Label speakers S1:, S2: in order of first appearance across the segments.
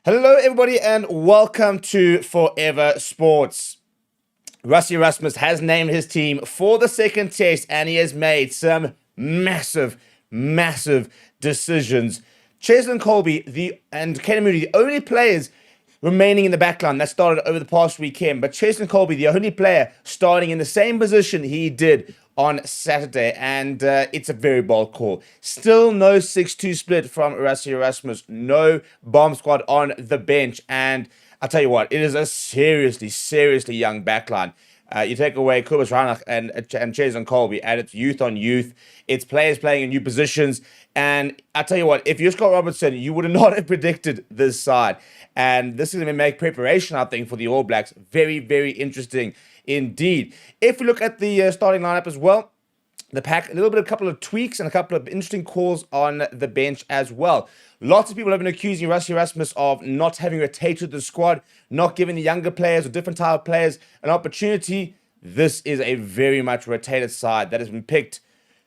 S1: Hello, everybody, and welcome to Forever Sports. Rassie Erasmus has named his team for the second test, and he has made some massive decisions. Cheslin Kolbe and Caden Moody, the only players remaining in the backline that started over the past weekend, but Cheslin Kolbe, the only player starting in the same position he did on Saturday, and it's a very bold call. Still no 6-2 split from Rassie Erasmus, no bomb squad on the bench, and I'll tell you what, it is a seriously young backline. You take away Kobus Reinach and Cheslin Kolbe, and it's youth on youth. It's players playing in new positions. And I'll tell you what, if you're Scott Robertson, you would not have predicted this side. And this is going to make preparation, I think, for the All Blacks very interesting indeed. If we look at the starting lineup as well, the pack, a couple of tweaks and a couple of interesting calls on the bench as well. Lots of people have been accusing Rassie Erasmus of not having rotated the squad, not giving the younger players or different type of players an opportunity. This is a very much rotated side that has been picked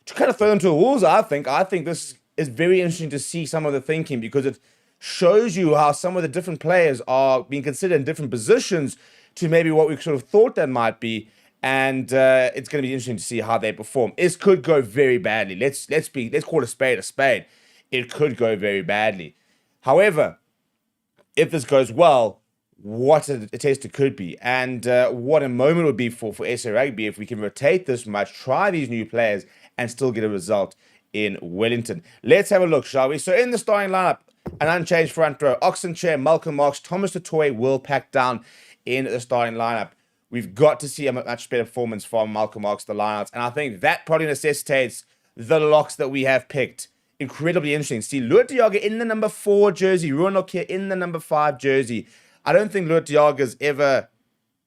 S1: to kind of throw them to the wolves, I think. I think this is very interesting to see some of the thinking because it shows you how some of the different players are being considered in different positions to maybe what we sort of thought that might be. And it's going to be interesting to see how they perform. This could go very badly. Let's call a spade a spade. It could go very badly. However, if this goes well, what a test it could be, and what a moment it would be for SA Rugby if we can rotate this much, try these new players, and still get a result in Wellington. Let's have a look, shall we? So in the starting lineup, an unchanged front row: Oxenchair, Malcolm Marx, Thomas Tutoy will pack down in the starting lineup. We've got to see a much better performance from Malcolm Marx, the lineouts, and I think that probably necessitates the locks that we have picked. Incredibly interesting. See, Luat Diaga in the number 4 jersey, Ruan Lockyer in the number 5 jersey. I don't think Luat Diaga's ever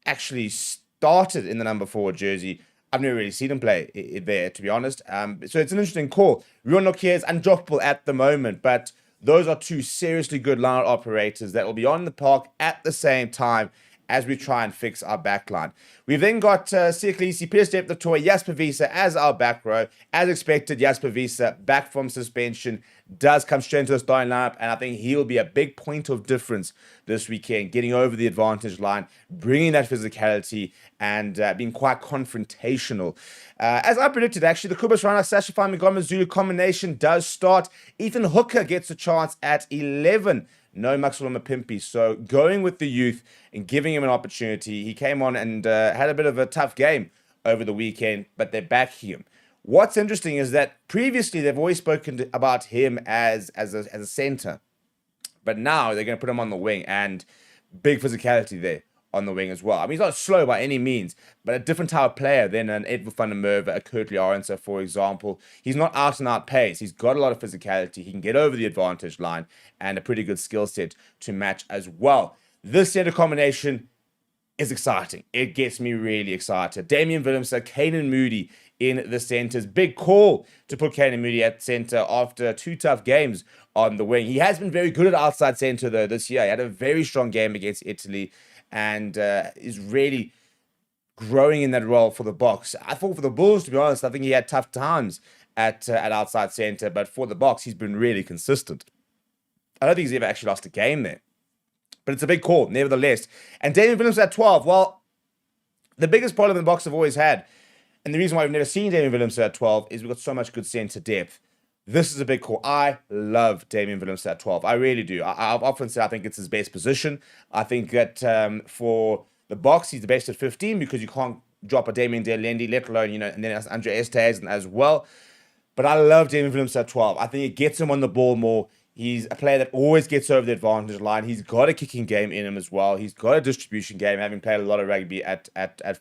S1: actually started in the number 4 jersey. I've never really seen him play there, to be honest. So it's an interesting call. Ruan Lockyer is undroppable at the moment, but those are two seriously good line operators that will be on the park at the same time as we try and fix our backline. We've then got Siakalisi, Peter Step, the toy, Jasper Wiese as our back row. As expected, Jasper Wiese back from suspension does come straight into the starting lineup, and I think he'll be a big point of difference this weekend, getting over the advantage line, bringing that physicality, and being quite confrontational. As I predicted, actually, the Kobus Reinach, Sasha Fine Zulu combination does start. Ethan Hooker gets a chance at 11. No Maxwell Mapimpi. So going with the youth and giving him an opportunity. He came on and had a bit of a tough game over the weekend, but they're backing him. What's interesting is that previously they've always spoken about him as a center, but now they're going to put him on the wing, and big physicality there on the wing as well. I mean, he's not slow by any means, but a different type of player than an Edward van der Merwe, a Kurtley Arendse, for example. He's not out and out pace. He's got a lot of physicality. He can get over the advantage line and a pretty good skill set to match as well. This center combination is exciting. It gets me really excited. Damian Willemse, Caden Moody in the centers. Big call to put Caden Moody at center after 2 tough games on the wing. He has been very good at outside center, though, this year. He had a very strong game against Italy, and is really growing in that role for the Boks. I thought for the Bulls, to be honest, I think he had tough times at outside center, but for the Boks, he's been really consistent. I don't think he's ever actually lost a game there, but it's a big call, nevertheless. And Damian Willemse at 12, well, the biggest problem the Boks have always had, and the reason why we've never seen Damian Willemse at 12, is we've got so much good center depth. This is a big call. I love Damian Willemse at 12. I really do. I've often said I think it's his best position. I think that for the Boks, he's the best at 15 because you can't drop a Damien Delendi, let alone, and then Andre Estes as well. But I love Damian Willemse at 12. I think it gets him on the ball more. He's a player that always gets over the advantage line. He's got a kicking game in him as well. He's got a distribution game, having played a lot of rugby at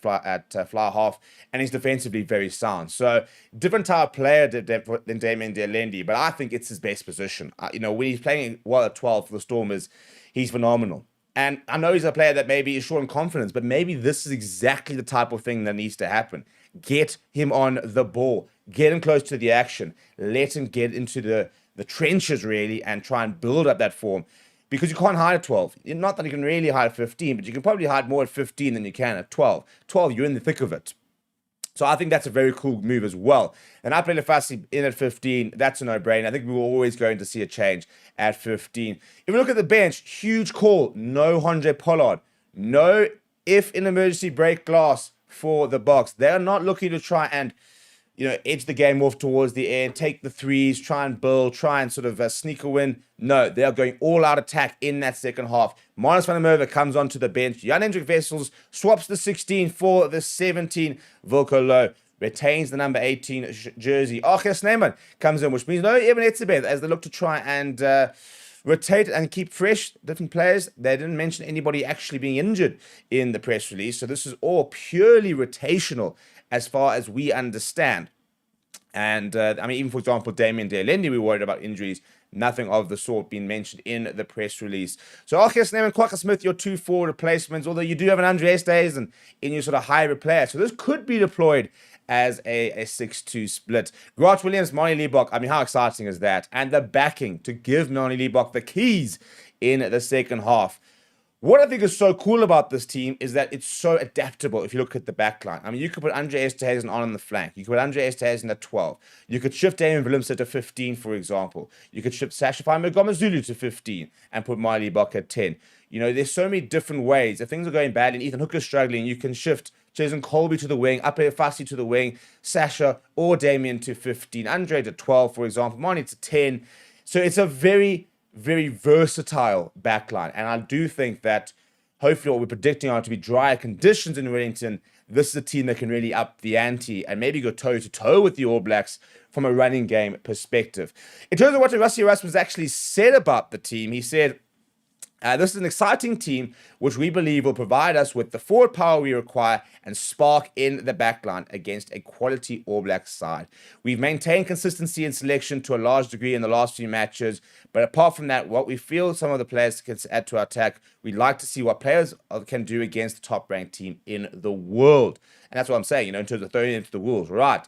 S1: fly half, and he's defensively very sound. So different type of player than Damien Delendi, but I think it's his best position. When he's playing well at 12 for the Stormers, he's phenomenal. And I know he's a player that maybe is short on confidence, but maybe this is exactly the type of thing that needs to happen. Get him on the ball. Get him close to the action. Let him get into the trenches, really, and try and build up that form. Because you can't hide at 12. Not that you can really hide at 15, but you can probably hide more at 15 than you can at 12. 12, you're in the thick of it. So I think that's a very cool move as well. And I play Rassie in at 15. That's a no-brainer. I think we were always going to see a change at 15. If we look at the bench, huge call. No Andre Pollard. No if in emergency break glass for the Boks. They're not looking to try and, edge the game off towards the end, take the threes, try and build, try and sort of sneak a win. No, they are going all-out attack in that second half. Marnus van der Merwe comes onto the bench. Jan Hendrik Wessels swaps the 16 for the 17. Wilco Low retains the number 18 jersey. Achia Snyman comes in, which means no Evan Etzebeth as they look to try and rotate and keep fresh different players. They didn't mention anybody actually being injured in the press release. So this is all purely rotational as far as we understand. And, even, for example, Damien Dealendi, we worried about injuries. Nothing of the sort being mentioned in the press release. So, Achia Snyman and Kwaka Smith, your 2-4 replacements, although you do have an Andre Estes and in your sort of higher player. So this could be deployed as a 6-2 split. Grant Williams, Manie Libbok, how exciting is that? And the backing to give Manie Libbok the keys in the second half. What I think is so cool about this team is that it's so adaptable if you look at the back line. You could put Andre Esterhuizen on the flank. You could put Andre Esterhuizen at 12. You could shift Damian Willemse to 15, for example. You could shift Sasha Mogoma-Zulu to 15 and put Manie Libbok at 10. There's so many different ways. If things are going bad and Ethan Hooker's struggling, you can shift Jason Colby to the wing, Ape Fassi to the wing, Sasha or Damien to 15, Andre to 12, for example, Manie to 10. So it's a very, very versatile backline. And I do think that hopefully what we're predicting are to be drier conditions in Wellington. This is a team that can really up the ante and maybe go toe-to-toe with the All Blacks from a running game perspective. In terms of what Rassie Erasmus actually said about the team, he said, this is an exciting team which we believe will provide us with the forward power we require and spark in the backline against a quality All Blacks side. We've maintained consistency in selection to a large degree in the last few matches, but apart from that, what we feel some of the players can add to our attack, we'd like to see what players can do against the top-ranked team in the world. And that's what I'm saying, in terms of throwing into the wolves. Right.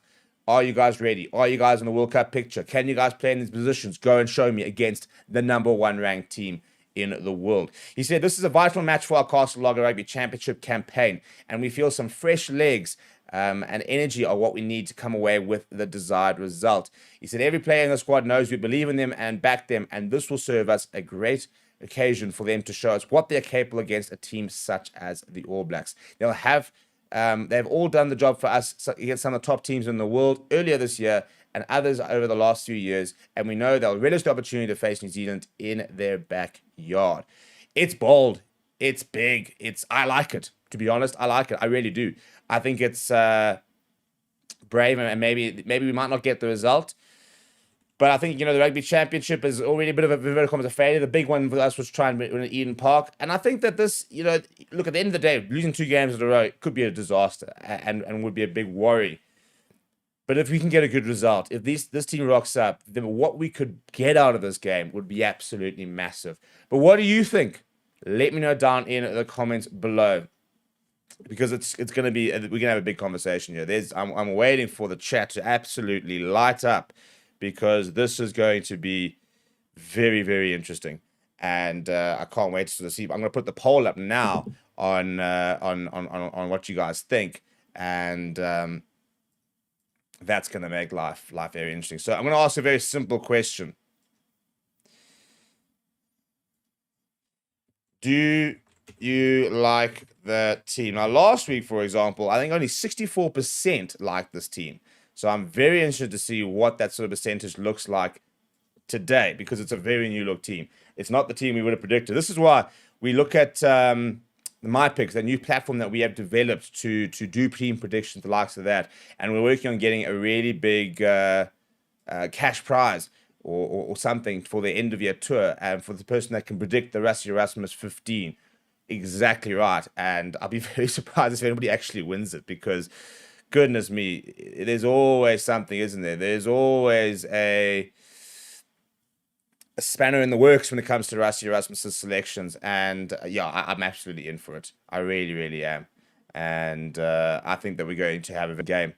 S1: Are you guys ready? Are you guys in the World Cup picture? Can you guys play in these positions? Go and show me against the number 1 ranked team in the world. He said, this is a vital match for our Castle Lager Rugby Championship campaign, and we feel some fresh legs and energy are what we need to come away with the desired result. He said, every player in the squad knows we believe in them and back them, and this will serve us a great occasion for them to show us what they're capable against a team such as the All Blacks. They've all done the job for us against some of the top teams in the world earlier this year and others over the last few years, and we know they'll relish the opportunity to face New Zealand in their backyard. It's bold, it's big, I like it, to be honest. I like it, I really do. I think it's brave, and maybe we might not get the result, but I think, the Rugby Championship is already a bit of a failure. The big one for us was trying to win at Eden Park, and I think that this, look, at the end of the day, losing 2 games in a row could be a disaster and would be a big worry. But if we can get a good result, if this team rocks up, then what we could get out of this game would be absolutely massive. But what do you think? Let me know down in the comments below, because it's going to be, we're going to have a big conversation here. I'm waiting for the chat to absolutely light up, because this is going to be very, very interesting, and I can't wait to see. I'm going to put the poll up now on what you guys think, and that's going to make life very interesting. So I'm going to ask a very simple question. Do you like the team? Now, last week, for example, I think only 64% liked this team. So I'm very interested to see what that sort of percentage looks like today, because it's a very new look team. It's not the team we would have predicted. This is why we look at My Picks, the new platform that we have developed to do team predictions, the likes of that. And we're working on getting a really big cash prize or something for the end of year tour, and for the person that can predict the Rassie Erasmus 15. Exactly right. And I'll be very surprised if anybody actually wins it, because goodness me, there's always something, isn't there? There's always a spanner in the works when it comes to Rassie Erasmus's selections, and I'm absolutely in for it. I really, really am, and I think that we're going to have a good game.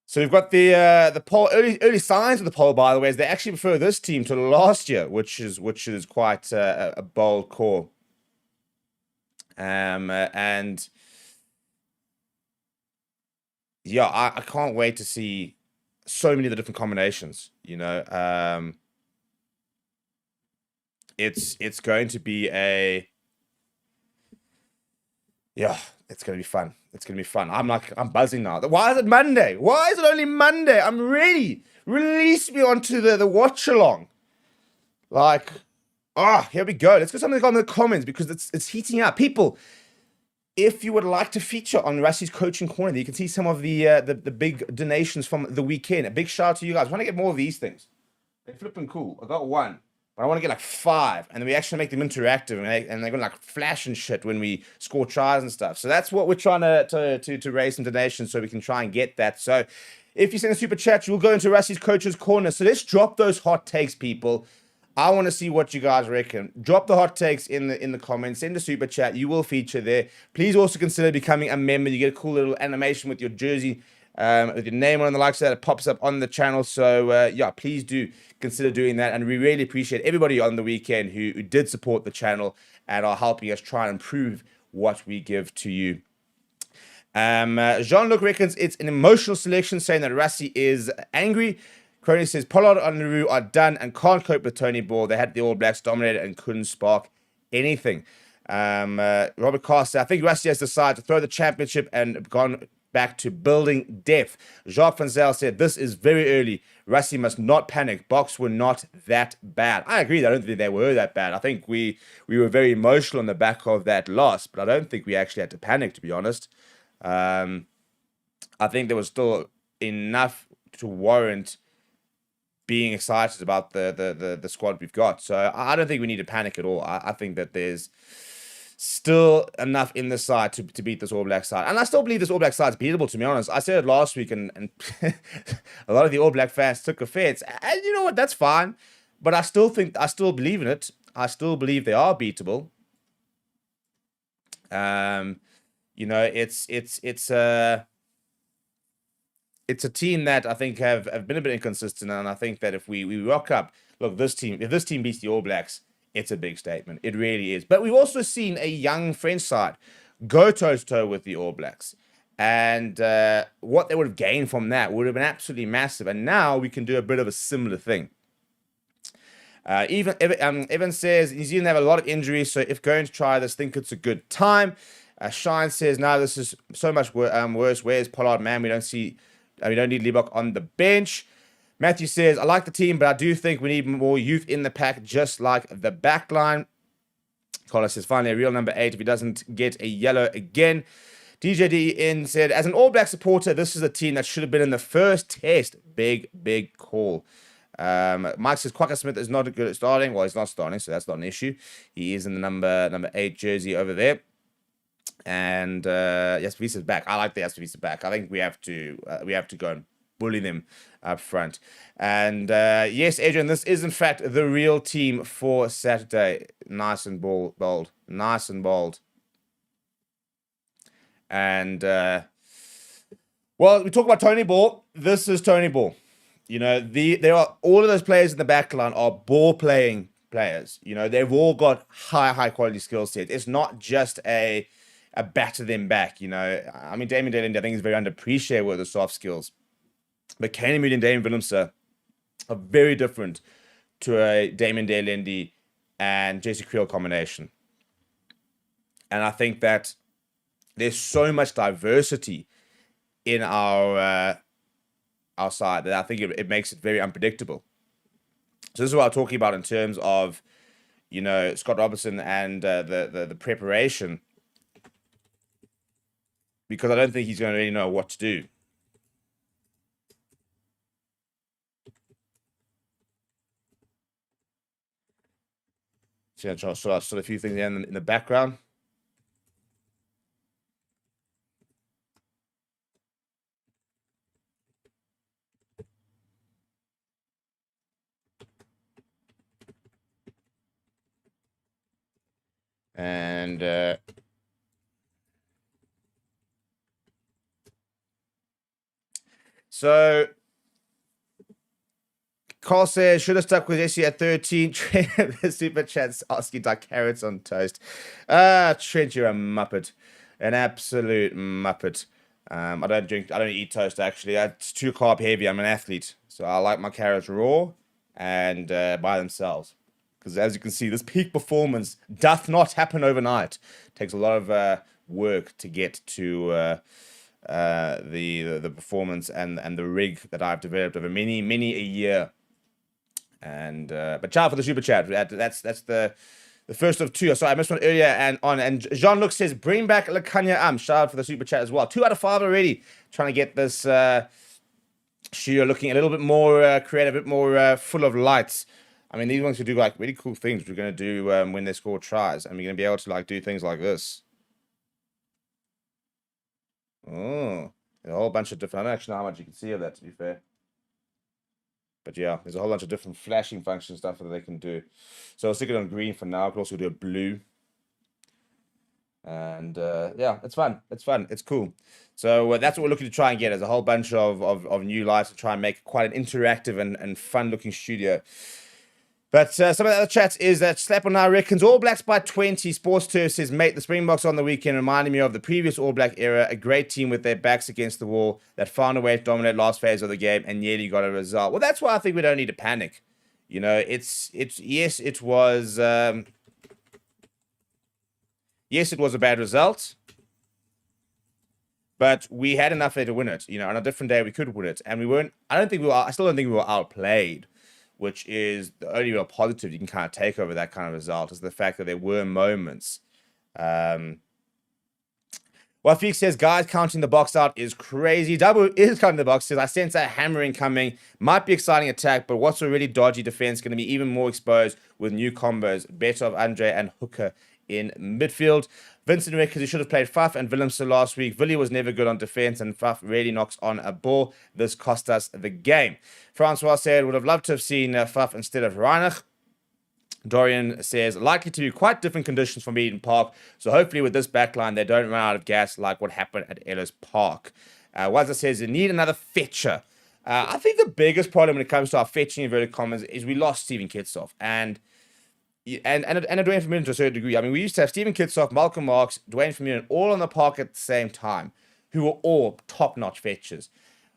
S1: So we've got the poll, early signs of the poll, by the way, is they actually prefer this team to last year, which is quite a bold call. And yeah, I can't wait to see so many of the different combinations. It's going to be it's going to be fun. It's going to be fun. I'm buzzing now. Why is it Monday? Why is it only Monday? I'm ready. Release me onto the watch along. Here we go. Let's get something on the comments because it's heating up. People, if you would like to feature on Rassie's coaching corner, you can see some of the big donations from the weekend. A big shout out to you guys. I want to get more of these things. They're flipping cool. I got one. But I want to get like 5, and then we actually make them interactive, and they're going to like flash and shit when we score tries and stuff. So that's what we're trying to raise some donations so we can try and get that. So if you send a super chat, you'll go into Rassie's Coach's Corner. So let's drop those hot takes, people. I want to see what you guys reckon. Drop the hot takes in the comments. Send a super chat. You will feature there. Please also consider becoming a member. You get a cool little animation with your jersey, with your name on the likes of that. It pops up on the channel. So please do consider doing that. And we really appreciate everybody on the weekend who did support the channel and are helping us try and improve what we give to you. Jean-Luc reckons it's an emotional selection, saying that Rassie is angry. Crony says Pollard and Leroux are done and can't cope with Tony Ball. They had the All Blacks dominated and couldn't spark anything. Robert Carter, I think Rassie has decided to throw the championship and gone back to building depth. Jacques Franzel said this is very early. Rassie must not panic. Box were not that bad. I agree. I don't think they were that bad. I think we were very emotional on the back of that loss, but I don't think we actually had to panic, to be honest. I think there was still enough to warrant being excited about the squad we've got. So I don't think we need to panic at all. I think that there's still enough in the side to beat this All Black side. And I still believe this All Black side is beatable, to be honest. I said it last week, and a lot of the All Black fans took offense. And you know what? That's fine. But I still believe in it. I still believe they are beatable. It's a team that I think have been a bit inconsistent, and I think that if we rock up, look, if this team beats the All Blacks, it's a big statement. It really is. But we've also seen a young French side go toe-to-toe with the All Blacks, and what they would have gained from that would have been absolutely massive. And now we can do a bit of a similar thing. Evan says New Zealand have a lot of injuries, so if going to try this, think it's a good time. Shine says, no, this is so much worse. Where's Pollard, man? We don't need Liebach on the bench. Matthew says, I like the team, but I do think we need more youth in the pack, just like the back line. Collar says, finally, a real number 8 if he doesn't get a yellow again. DJDN said, as an All Black supporter, this is a team that should have been in the first test. Big, big call. Mike says, Quacker Smith is not good at starting. Well, he's not starting, so that's not an issue. He is in the number 8 jersey over there. And Jasper's back. I like the Jasper's back. I think we have to go and bully them up front. And yes, Adrian, this is in fact the real team for Saturday. Nice and bold. Nice and bold. And well, we talk about Tony Ball. This is Tony Ball. You know, there are all of those players in the back line are ball playing players. You know, they've all got high quality skill sets. It's not just a batter them back. You know, I mean, Damien Dale, I think, is very underappreciated with the soft skills. But Kane Moody and Damian Willemse are very different to a Damien Dale and JC Creel combination. And I think that there's so much diversity in our side that I think it makes it very unpredictable. So this is what I'm talking about in terms of, you know, Scott Robertson and the preparation, because I don't think he's going to really know what to do. So I'll sort a few things in the background. And so Carl says, should have stuck with Jesse at 13. The super chat's asking like carrots on toast. Trent, you're a muppet. An absolute muppet. I don't eat toast actually. It's too carb heavy. I'm an athlete. So I like my carrots raw and by themselves. Because as you can see, this peak performance doth not happen overnight. It takes a lot of work to get to the performance and the rig that I've developed over many a year. And but ciao for the super chat. That's the first of two. Sorry, I missed one earlier and Jean-Luc says bring back Lakanya shout out for the super chat as well. 2 out of 5 already. Trying to get this shoe looking a little bit more creative, a bit more full of lights. I mean, these ones could do like really cool things. We're going to do when they score tries, and we're going to be able to like do things like this. Oh, a whole bunch of different. I don't actually know how much you can see of that, to be fair. But yeah, there's a whole bunch of different flashing function stuff that they can do. So I'll stick it on green for now. I could also do a blue. And yeah, it's fun. It's fun. It's cool. So that's what we're looking to try and get, is a whole bunch of new lights to try and make quite an interactive and fun-looking studio. But some of the other chats is that Slap now reckons All Blacks by 20. Sports Turf says, mate, the Springboks on the weekend reminded me of the previous All Black era. A great team with their backs against the wall that found a way to dominate last phase of the game and nearly got a result. Well, that's why I think we don't need to panic. You know, yes, it was a bad result. But we had enough there to win it. You know, on a different day we could win it. And we weren't, I still don't think we were outplayed, which is the only real positive you can kind of take over that kind of result, is the fact that there were moments. Wafik says, guys, counting the box out is crazy. Double is counting the box. Says, I sense a hammering coming. Might be exciting attack, but what's already dodgy defense going to be even more exposed with new combos. Better of Andre and Hooker in midfield. Vincent reckons he should have played Faf and Willemse last week. Villy was never good on defense, and Faf really knocks on a ball. This cost us the game. Francois said, would have loved to have seen Faf instead of Reinach. Dorian says, likely to be quite different conditions from Eden Park, so hopefully with this backline, they don't run out of gas like what happened at Ellis Park. Wazza says, you need another fetcher. I think the biggest problem when it comes to our fetching inverted commas is we lost Steven Kitsoff, and Dwayne Vermeulen to a certain degree. I mean, we used to have Steven Kitsoff, Malcolm Marks, Dwayne Vermeulen all on the park at the same time, who were all top-notch fetchers.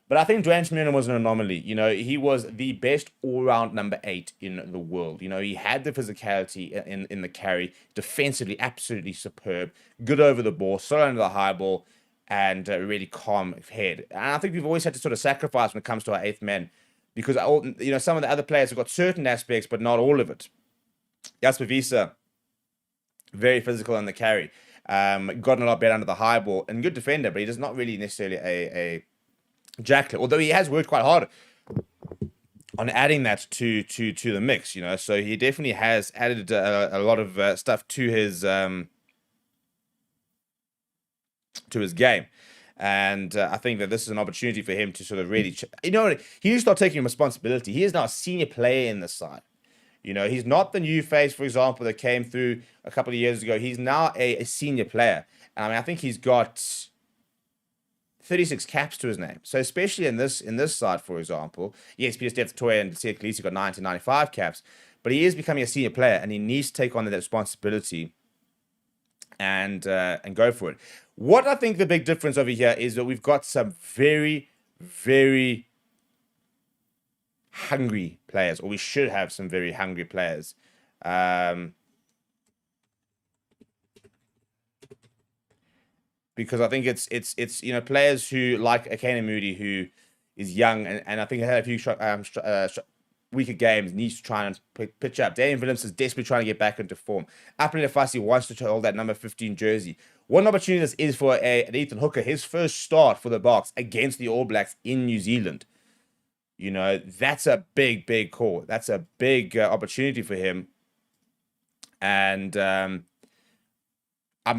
S1: But I think Dwayne Vermeulen was an anomaly. You know, he was the best all-round number 8 in the world. You know, he had the physicality in the carry, defensively absolutely superb, good over the ball, solid under the high ball, and really calm head. And I think we've always had to sort of sacrifice when it comes to our 8th man, because some of the other players have got certain aspects, but not all of it. Jasper Wiese, very physical on the carry, gotten a lot better under the high ball, and good defender, but he does not really necessarily a Jackler, although he has worked quite hard on adding that to the mix, you know. So he definitely has added a lot of stuff to his game, and I think that this is an opportunity for him to sort of really, he needs to start taking responsibility. He is now a senior player in the side. You know, he's not the new face, for example, that came through a couple of years ago. He's now a senior player, and I mean, I think he's got 36 caps to his name. So especially in this side, for example, yes, Peter Steph Toy and Sia Khaleesi got 95 caps, but he is becoming a senior player, and he needs to take on that responsibility and go for it. What I think the big difference over here is that we've got some very, very hungry players, or we should have some very hungry players. Because I think it's you know, players who like Akane Moody, who is young, and I think had a few weaker games, needs to try and pitch up. Damian Williams is desperately trying to get back into form. Apelin Fassi wants to hold that number 15 jersey. One opportunity this is for an Ethan Hooker, his first start for the Boks against the All Blacks in New Zealand. You know, that's a big call. That's a big opportunity for him. And I'm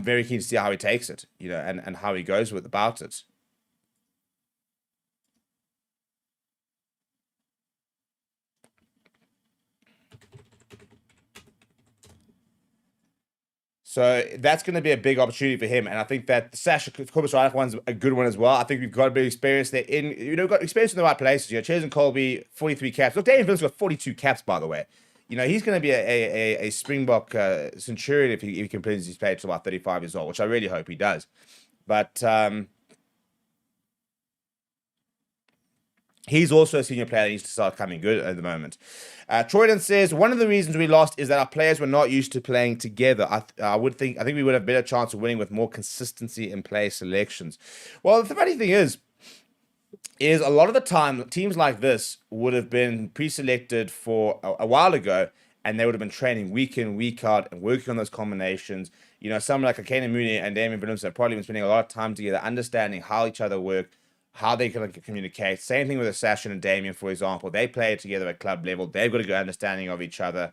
S1: very keen to see how he takes it, you know, and how he goes about it. So that's going to be a big opportunity for him. And I think that the Sasha Kobus one's a good one as well. I think we've got a bit of experience there got experience in the right places. Cheers and Colby, 43 caps. Look, Damian Williams got 42 caps, by the way. He's going to be a Springbok Centurion if he completes his play to about 35 years old, which I really hope he does. But he's also a senior player that needs to start coming good at the moment. Troyden says, one of the reasons we lost is that our players were not used to playing together. I think we would have a better chance of winning with more consistency in play selections. Well, the funny thing is a lot of the time, teams like this would have been pre-selected for a while ago, and they would have been training week in, week out, and working on those combinations. Someone like Kane Mooney and Damian Williams have probably been spending a lot of time together, understanding how each other work, how they can communicate. Same thing with Sasha and Damian, for example. They play together at club level. They've got a good understanding of each other.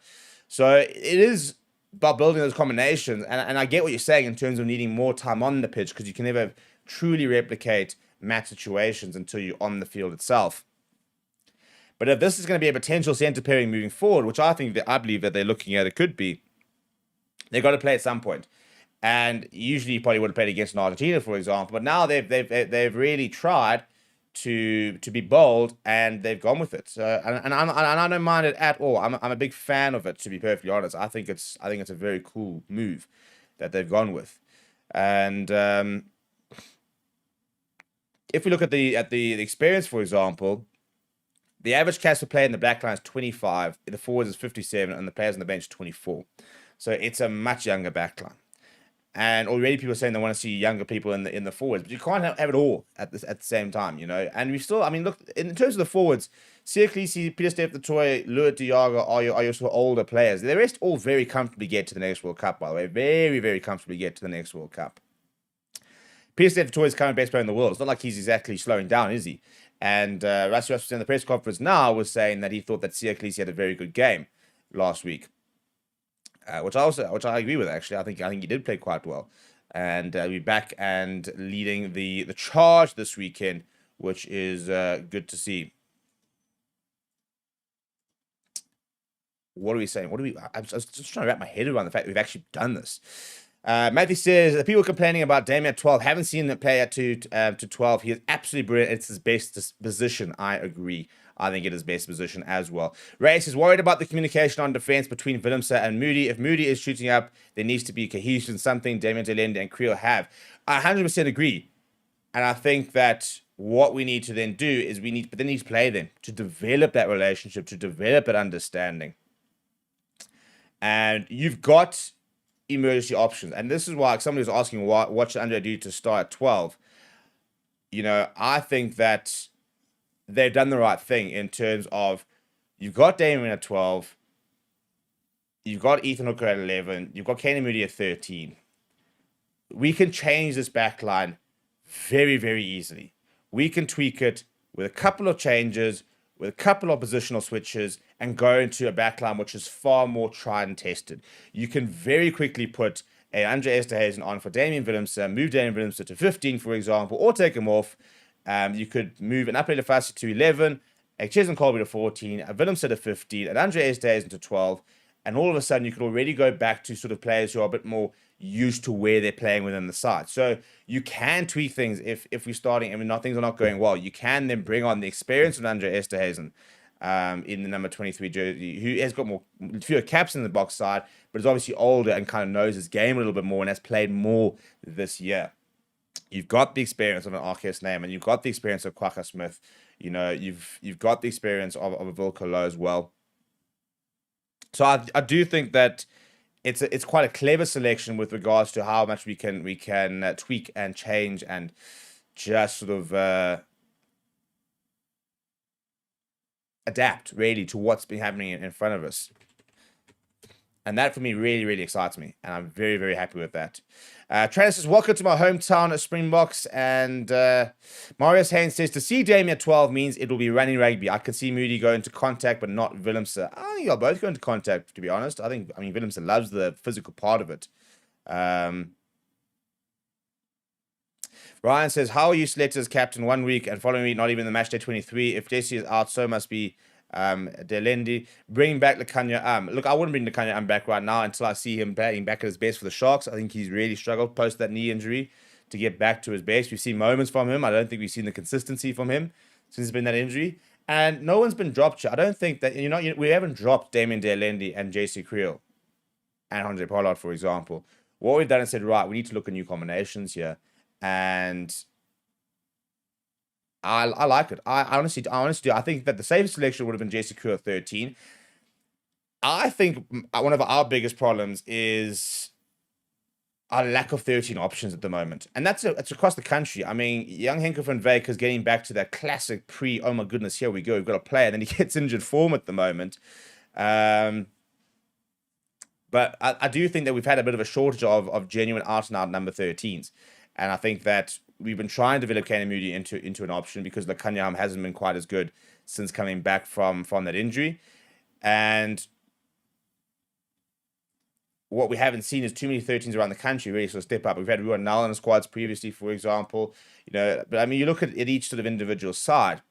S1: So it is about building those combinations. And I get what you're saying in terms of needing more time on the pitch, because you can never truly replicate match situations until you're on the field itself. But if this is going to be a potential centre pairing moving forward, which I believe that they're looking at, it could be, they've got to play at some point. And usually you probably would have played against an Argentina, for example. But now they've really tried to be bold, and they've gone with it. And I don't mind it at all. I'm a big fan of it, to be perfectly honest. I think it's a very cool move that they've gone with. And if we look at the experience, for example, the average cast per player in the back line is 25, the forwards is 57, and the players on the bench 24. So it's a much younger back line. And already people are saying they want to see younger people in the forwards, but you can't have it all at the same time, And we still, look, in terms of the forwards, Siaklisi, Peter Steph, the Toy, Luat Diaga are your sort of older players. The rest all very comfortably get to the next World Cup, by the way. Very, very comfortably get to the next World Cup. Peter Steph, the Toy is current best player in the world. It's not like he's exactly slowing down, is he? And Rassie Erasmus in the press conference now was saying that he thought that Siaklisi had a very good game last week. Which I agree with, actually. I think he did play quite well, and we're back and leading the charge this weekend, which is good to see. What are we saying? I was just trying to wrap my head around the fact that we've actually done this. Matthew says, the people complaining about Damian at 12 haven't seen the player to 12. He is absolutely brilliant. It's his best position. I agree. I think it is best position as well. Ray says, worried about the communication on defense between Willemse and Moody. If Moody is shooting up, there needs to be cohesion, something Damian Delende and Creel have. I 100% agree. And I think that what we need to then do is we need to play them to develop that relationship, to develop that understanding. And you've got emergency options. And this is why somebody was asking, what should Andre do to start at 12? I think that they've done the right thing in terms of you've got Damien at 12, you've got Ethan Hooker at 11, you've got Kane Moody at 13. We can change this back line very, very easily. We can tweak it with a couple of changes, with a couple of positional switches, and go into a back line which is far more tried and tested. You can very quickly put a Andre Esterhuizen on for Damian Willemse, move Damian Willemse to 15, for example, or take him off. You could move an Upper Fassi to 11, a Chesn Colby to 14, a Willemse to 15, an Andre Esterhuizen to 12, and all of a sudden you could already go back to sort of players who are a bit more used to where they're playing within the side. So you can tweak things if we're starting and things are not going well. You can then bring on the experience of Andre Esterhuizen in the number 23 jersey, who has got fewer caps in the box side, but is obviously older and kind of knows his game a little bit more and has played more this year. You've got the experience of an RKS name, and you've got the experience of Kwaka Smith. You've got the experience of a Wilco Low as well. So I do think that it's quite a clever selection with regards to how much we can tweak and change and just sort of adapt really to what's been happening in front of us. And that for me really, really excites me. And I'm very, very happy with that. Travis says, welcome to my hometown at Springboks. And Marius Haynes says, to see Damian at 12 means it will be running rugby. I could see Moody go into contact, but not Willemse. I think they'll both go into contact, to be honest. Willemse loves the physical part of it. Ryan says, how are you selected as captain 1 week and following week not even the match day 23? If Jesse is out, so must be Delendi, bring back Lekanya. Look, I wouldn't bring Lekanya back right now until I see him playing back at his best for the Sharks. I think he's really struggled post that knee injury to get back to his best. We've seen moments from him. I don't think we've seen the consistency from him since it's been that injury. And no one's been dropped. I don't think that, we haven't dropped Damien Delendi and JC Creel and Andre Pollard, for example. What we've done is said, right, we need to look at new combinations here. And I like it. I honestly do. I think that the safest selection would have been JC Creel at 13. I think one of our biggest problems is a lack of 13 options at the moment. And it's across the country. I mean, young Henker van Wyk is getting back to that classic oh my goodness, here we go, we've got a player. And then he gets injured form at the moment. But I do think that we've had a bit of a shortage of genuine out-and-out number 13s. And I think that we've been trying to develop Kane Moody into an option because Lekanyam hasn't been quite as good since coming back from that injury. And what we haven't seen is too many 13s around the country really sort of step up. We've had Ruan Null in the squads previously, for example. But I mean, you look at each sort of individual side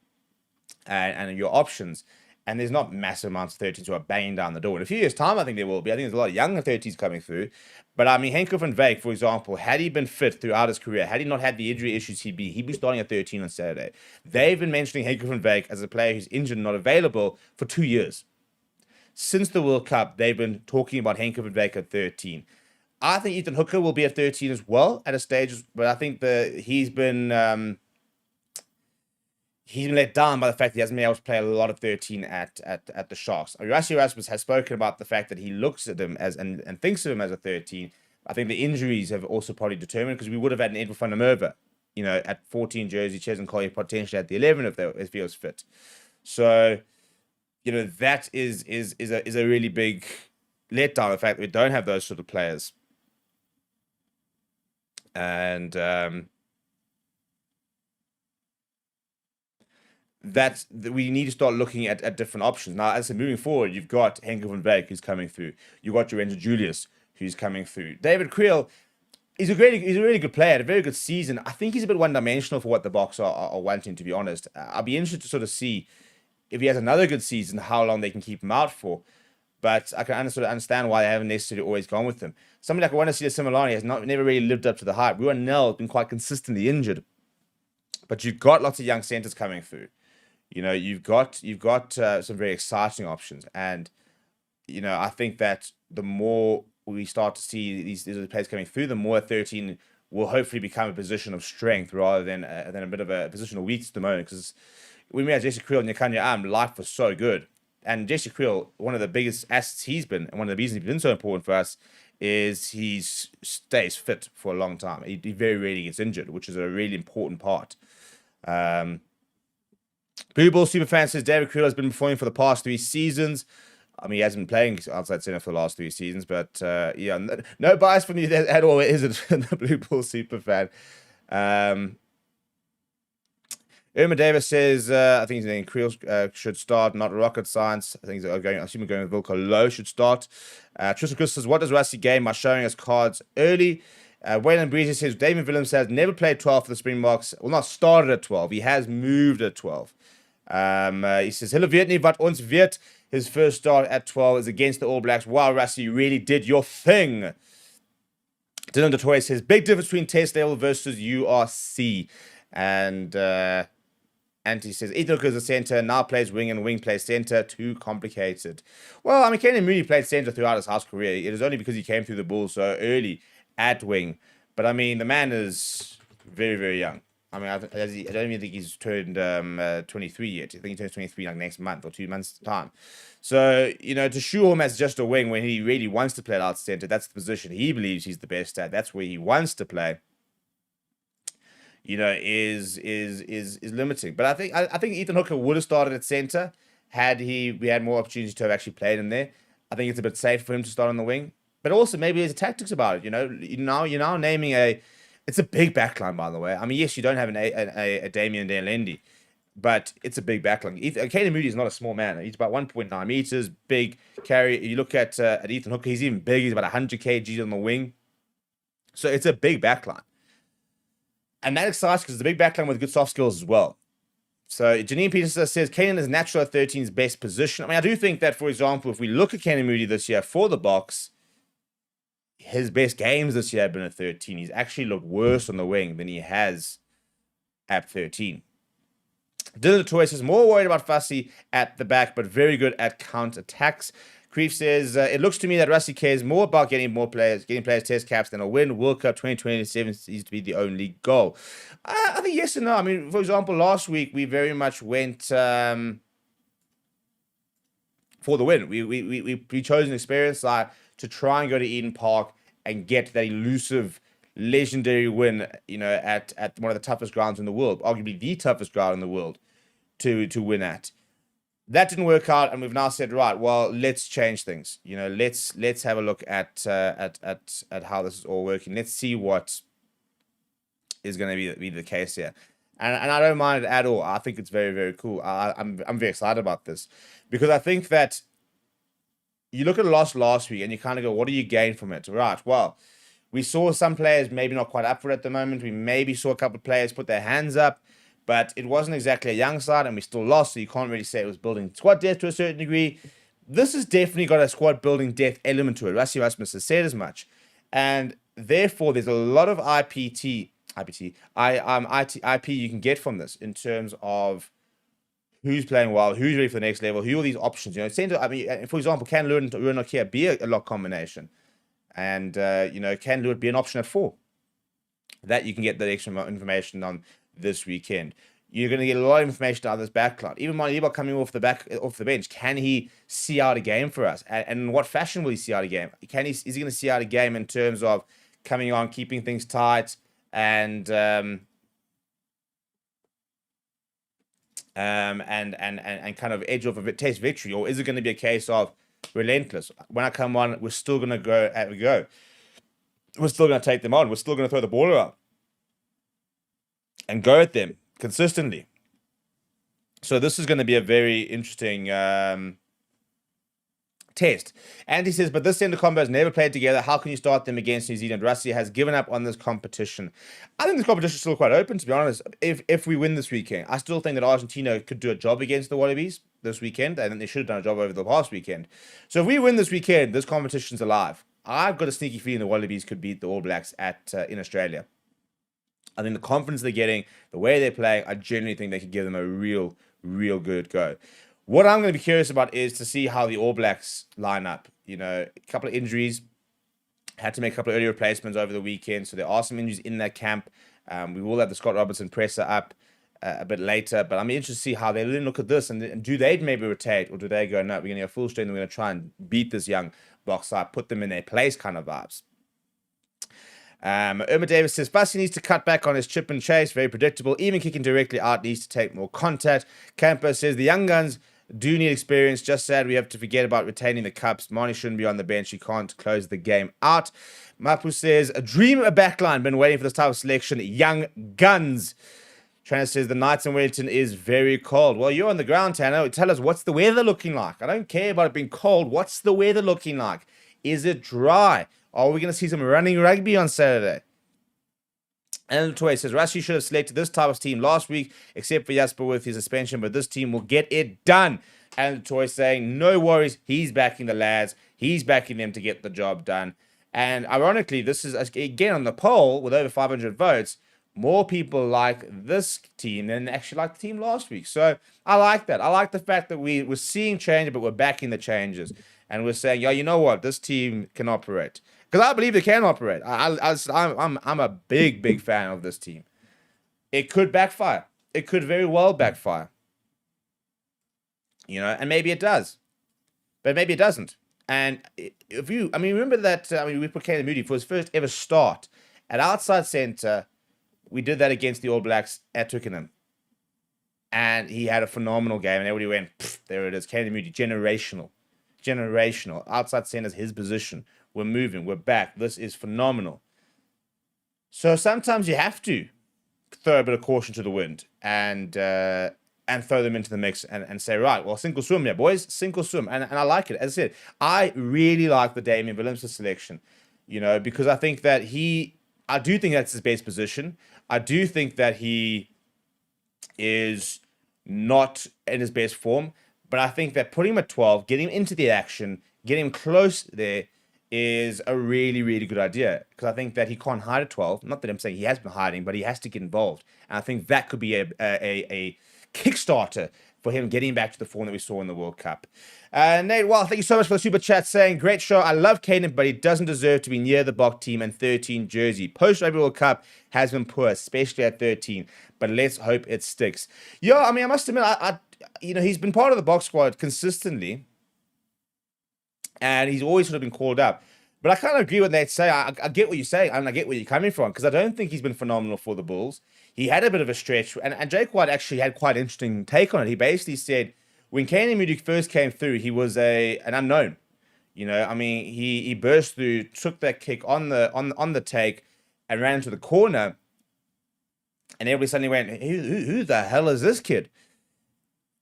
S1: and your options, and there's not massive amounts of 13s who are banging down the door. In a few years' time, I think there will be. I think there's a lot of younger 13s coming through. But I mean, Henker van Wyk, for example, had he been fit throughout his career, had he not had the injury issues he'd be starting at 13 on Saturday. They've been mentioning Henker van Wyk as a player who's injured and not available for 2 years. Since the World Cup, they've been talking about Henker van Wyk at 13. I think Ethan Hooker will be at 13 as well at a stage, but I think he's been let down by the fact that he hasn't been able to play a lot of 13 at the Sharks. I mean, Rassie Erasmus has spoken about the fact that he looks at him as and thinks of him as a 13. I think the injuries have also probably determined, because we would have had an Edwin van der Merwe, at 14 jersey, Ches and Collier potentially at the 11 if he was fit. So, that is a really big letdown, the fact that we don't have those sort of players. And that we need to start looking at different options. Now, as moving forward, you've got Henker van Wyk who's coming through. You've got Lorenzo Julius who's coming through. David Creel, he's a really good player, had a very good season. I think he's a bit one-dimensional for what the Boks are wanting, to be honest. I'll be interested to sort of see if he has another good season, how long they can keep him out for. But I can sort of understand why they haven't necessarily always gone with him. Somebody like I want to see the Similani has never really lived up to the hype. Ruan Nel has been quite consistently injured. But you've got lots of young centers coming through. You've got some very exciting options. And, I think that the more we start to see these players coming through, the more 13 will hopefully become a position of strength rather than a bit of a position of weakness at the moment. Because when we had Jesse Creel and Nyakanya life was so good. And Jesse Creel, one of the biggest assets he's been, and one of the reasons he's been so important for us, is he stays fit for a long time. He very rarely gets injured, which is a really important part. Blue Ball Superfan says David Creel has been performing for the past 3 seasons. I mean, he hasn't been playing outside center for the last 3 seasons, but no bias from you at all, is it? The Blue Ball Superfan. Irma Davis says, I think he's saying Creel should start, not rocket science. I think I assume we're going with Wilco Low should start. Tristan Chris says, what does Rassie gain by showing us cards early? Waylon Breezy says, David Willems has never played 12 for the Springboks. Well, not started at 12. He has moved at 12. He says, Hulle weet nie wat ons weet. His first start at 12 is against the All Blacks. Wow, Rassie, you really did your thing. Dylan DeToy says, big difference between test level versus URC. And Antti says, Ethan Hooker is a center, now plays wing and wing plays center. Too complicated. Well, I mean, Kane Moody played center throughout his house career. It is only because he came through the Bulls so early at wing. But, I mean, the man is very, very young. I mean, I don't even think he's turned 23 yet. I think he turns 23 like next month or 2 months' time. So, to show him as just a wing when he really wants to play out center, that's the position he believes he's the best at. That's where he wants to play. Is limiting. But I think Ethan Hooker would have started at center had we had more opportunity to have actually played him there. I think it's a bit safe for him to start on the wing. But also maybe there's tactics about it. You're now naming it's a big backline, by the way. I mean, yes, you don't have a Damien Delendi, but it's a big backline. Caden Moody is not a small man. He's about 1.9 meters, big carry. You look at Ethan Hooker, he's even big. He's about 100 kg on the wing. So it's a big backline. And that excites because it's a big backline with good soft skills as well. So Janine Peterson says Keenan is natural at 13's best position. I mean, I do think that, for example, if we look at Keenan Moody this year for the Boks, his best games this year have been at 13. He's actually looked worse on the wing than he has at 13. Dylan Toy says more worried about Rassie at the back, but very good at counter attacks. Creef says it looks to me that Rassie cares more about getting players test caps than a win. World Cup 2027 seems to be the only goal. I think yes and no. I mean, for example, last week we very much went for the win. We chose an experienced side to try and go to Eden Park and get that elusive, legendary win. At one of the toughest grounds in the world, arguably the toughest ground in the world to win at. That didn't work out, and we've now said, right, well, let's change things. Let's have a look at how this is all working. Let's see what is going to be the case here. And I don't mind it at all. I think it's very, very cool. I'm very excited about this because I think that you look at a loss last week and you kind of go, what do you gain from it? Right, well, we saw some players maybe not quite up for it at the moment. We maybe saw a couple of players put their hands up. But it wasn't exactly a young side, and we still lost, so you can't really say it was building squad depth to a certain degree. This has definitely got a squad building depth element to it. Rassie Erasmus has said as much. And therefore, there's a lot of IP you can get from this in terms of who's playing well, who's ready for the next level, who are these options. For example, can Lewin and Nokia be a lock combination? And, can Lewin be an option at 4? That you can get the extra information on this weekend. You're going to get a lot of information out of this backline. Even Maliba coming off the bench, can he see out a game for us? And in what fashion will he see out a game? Is he going to see out a game in terms of coming on, keeping things tight, and kind of edge off a test victory, or is it going to be a case of relentless? When I come on, we're still going to go. We're still going to take them on. We're still going to throw the ball around and go at them consistently. So this is going to be a very interesting test. And he says, but this centre combo has never played together. How can you start them against New Zealand? Rassie has given up on this competition. I think this competition is still quite open, to be honest. If we win this weekend, I still think that Argentina could do a job against the Wallabies this weekend. I think they should have done a job over the past weekend. So if we win this weekend, this competition's alive. I've got a sneaky feeling the Wallabies could beat the All Blacks in Australia. I think the confidence they're getting, the way they're playing, I genuinely think they could give them a real good go. What I'm going to be curious about is to see how the All Blacks line up. A couple of injuries, had to make a couple of early replacements over the weekend, so there are some injuries in that camp. We will have the Scott Robertson presser up a bit later, but I'm interested to see how they look at this, and do they maybe rotate, or do they go, no, we're going to go full strength and we're going to try and beat this young Boks side, put them in their place kind of vibes. Irma Davis says, Rassie needs to cut back on his chip and chase, very predictable. Even kicking directly out needs to take more contact. Campo says, the young guns do need experience. Just sad we have to forget about retaining the cups. Marnie shouldn't be on the bench. He can't close the game out. Mapu says, a dream of backline. Been waiting for this type of selection. Young guns. Tanner says, the nights in Wellington is very cold. Well, you're on the ground, Tanner. Tell us, what's the weather looking like? I don't care about it being cold. What's the weather looking like? Is it dry? Are we going to see some running rugby on Saturday? And Toy says, Rassie should have selected this type of team last week, except for Jasper with his suspension, but this team will get it done. And Toy saying, no worries, he's backing the lads. He's backing them to get the job done. And ironically, this is, again, on the poll, with over 500 votes, more people like this team than actually like the team last week. So I like that. I like the fact that we're seeing change, but we're backing the changes. And we're saying, you know what? This team can operate. Because I believe they can operate. I'm a big fan of this team. It could backfire. It could very well backfire. And maybe it does. But maybe it doesn't. And remember that, we put Keenan Moody for his first ever start at outside centre. We did that against the All Blacks at Twickenham. And he had a phenomenal game. And everybody went, there it is. Keenan Moody, generational. Outside centre's his position. We're moving. We're back. This is phenomenal. So sometimes you have to throw a bit of caution to the wind and throw them into the mix and say, right, well, sink or swim, yeah, boys. Sink or swim. And I like it. As I said, I really like the Damian Willemse selection, because I think that I do think that's his best position. I do think that he is not in his best form. But I think that putting him at 12, getting him into the action, getting him close there is a really, really good idea. Because I think that he can't hide at 12. Not that I'm saying he has been hiding, but he has to get involved. And I think that could be a Kickstarter for him getting back to the form that we saw in the World Cup. Nate, well, thank you so much for the super chat saying, great show. I love Caden, but he doesn't deserve to be near the Bok team and 13 jersey. Post-Rugby World Cup has been poor, especially at 13. But let's hope it sticks. Yeah, I mean, I must admit, he's been part of the Bok squad consistently. And he's always sort of been called up. But I kind of agree with Nate say. I get what you're saying, and I get where you're coming from, because I don't think he's been phenomenal for the Bulls. He had a bit of a stretch, and Jake White actually had quite an interesting take on it. He basically said, when Kane Moody first came through, he was an unknown. I mean, he burst through, took that kick on the take, and ran into the corner. And everybody suddenly went, who the hell is this kid?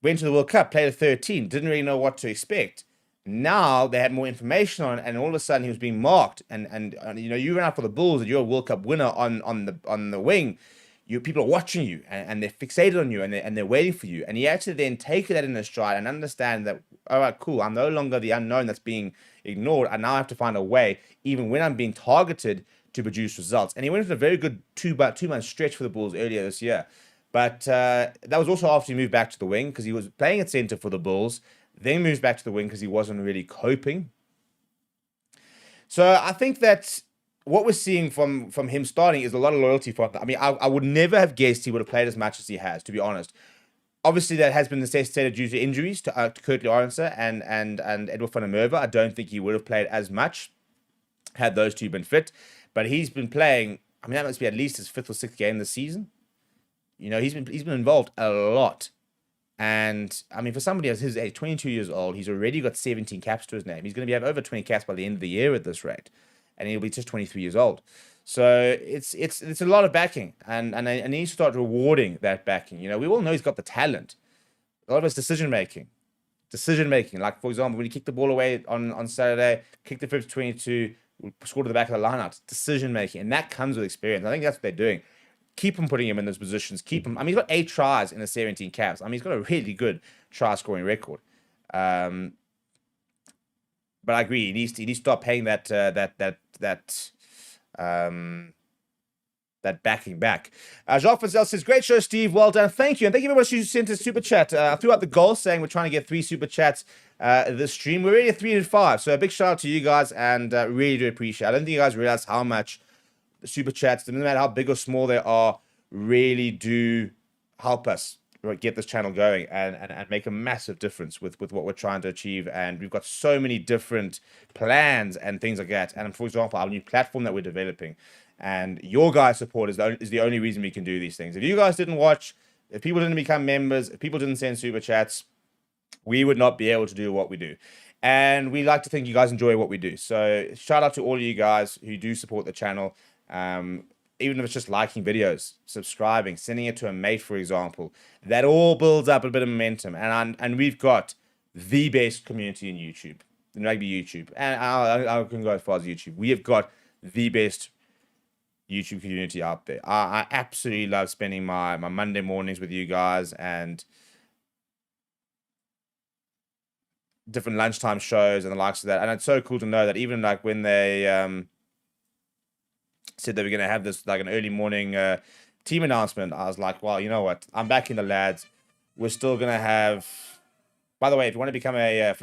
S1: Went to the World Cup, played at 13, didn't really know what to expect. Now they had more information on it, and all of a sudden he was being marked. And you ran out for the Bulls, and you're a World Cup winner on the wing. People are watching you, and they're fixated on you, and they're waiting for you. And he had to then take that in his stride and understand that, all right, cool, I'm no longer the unknown that's being ignored. I now have to find a way, even when I'm being targeted, to produce results. And he went into a very good two-month stretch for the Bulls earlier this year. But that was also after he moved back to the wing, because he was playing at center for the Bulls. Then moves back to the wing because he wasn't really coping. So I think that what we're seeing from him starting is a lot of loyalty for him. I mean, I would never have guessed he would have played as much as he has, to be honest. Obviously, that has been necessitated due to injuries to Kurt Lawrencer and Edward van der Merwe. I don't think he would have played as much had those two been fit. But he's been playing, I mean, that must be at least his 5th or 6th game this season. He's been involved a lot. And, I mean, for somebody at his age, 22 years old, he's already got 17 caps to his name. He's going to have over 20 caps by the end of the year at this rate. And he'll be just 23 years old. So it's a lot of backing. And I need to start rewarding that backing. We all know he's got the talent. A lot of it's decision-making. Like, for example, when he kicked the ball away on Saturday, kicked the 5-22, scored to the back of the lineout. Decision-making. And that comes with experience. I think that's what they're doing. Keep him putting him in those positions. Keep him. I mean, he's got 8 tries in the 17 caps. I mean, he's got a really good try scoring record. But I agree. He needs to start paying that backing back. Jacques Fazell says, great show, Steve. Well done. Thank you. And thank you very much. You sent a super chat. I threw out the goal saying we're trying to get 3 super chats this stream. We're already at 3 and 5. So a big shout out to you guys, and really do appreciate it. I don't think you guys realize how much the super chats, no matter how big or small they are, really do help us get this channel going and make a massive difference with what we're trying to achieve. And we've got so many different plans and things like that. And for example, our new platform that we're developing, and your guys' support is the only reason we can do these things. If you guys didn't watch, if people didn't become members, if people didn't send super chats, we would not be able to do what we do. And we like to think you guys enjoy what we do. So shout out to all of you guys who do support the channel. Even if it's just liking videos, subscribing, sending it to a mate, for example, that all builds up a bit of momentum. And we've got the best community in YouTube, in rugby YouTube, and I can go as far as YouTube. We have got the best YouTube community out there. I absolutely love spending my Monday mornings with you guys and different lunchtime shows and the likes of that. And it's so cool to know that even like when they said they were going to have this like an early morning team announcement, I was like, well, you know what? I'm backing the lads. We're still going to have... By the way, if you want to become a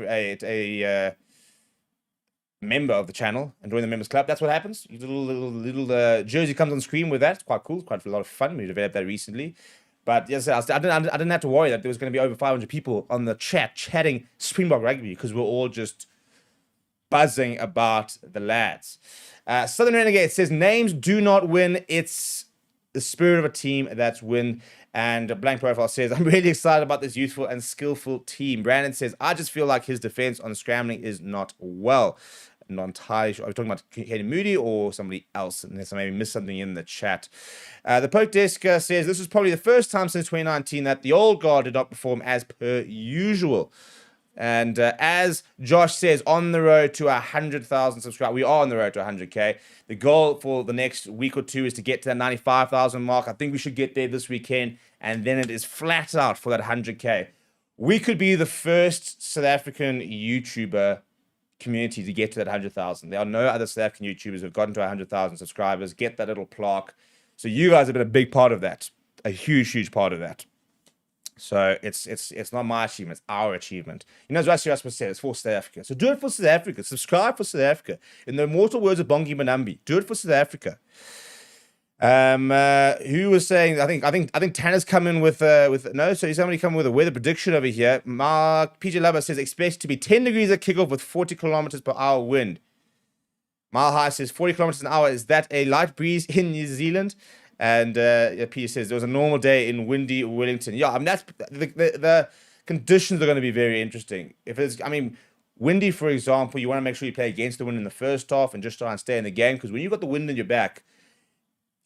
S1: member of the channel and join the members club, that's what happens. Your little jersey comes on screen with that. It's quite cool. It's quite a lot of fun. We developed that recently. But yes, I didn't have to worry that there was going to be over 500 people on the chat chatting Springbok rugby because we're all just buzzing about the lads. Southern Renegade says, names do not win. It's the spirit of a team that's win. And Blank Profile says, I'm really excited about this youthful and skillful team. Brandon says, I just feel like his defense on scrambling is not well. Not entirely sure. Are we talking about Caden Moody or somebody else? Unless I maybe missed something in the chat. The Poke Desk says, this is probably the first time since 2019 that the old guard did not perform as per usual. And as Josh says, on the road to 100,000 subscribers. We are on the road to 100K. The goal for the next week or two is to get to that 95,000 mark. I think we should get there this weekend and then it is flat out for that 100K. We could be the first South African YouTuber community to get to that 100,000. There are no other South African YouTubers who've gotten to 100,000 subscribers, get that little plaque. So you guys have been a big part of that, a huge part of that. So it's not my achievement, it's our achievement. You know, as Rassie Erasmus said, it's for South Africa. So do it for South Africa. Subscribe for South Africa. In the immortal words of Bongi Manambi, do it for South Africa. Who was saying? I think Tanner's come in with no. So he's somebody coming with a weather prediction over here. Mark PJ Lover says expect to be 10 degrees at kickoff with 40 kilometers per hour wind. Mile High says 40 kilometers an hour. Is that a light breeze in New Zealand? And Peter says there was a normal day in windy Wellington. Yeah, I mean that's the conditions are going to be very interesting. If it's, I mean, windy, for example, you want to make sure you play against the wind in the first half and just try and stay in the game, because when you've got the wind in your back,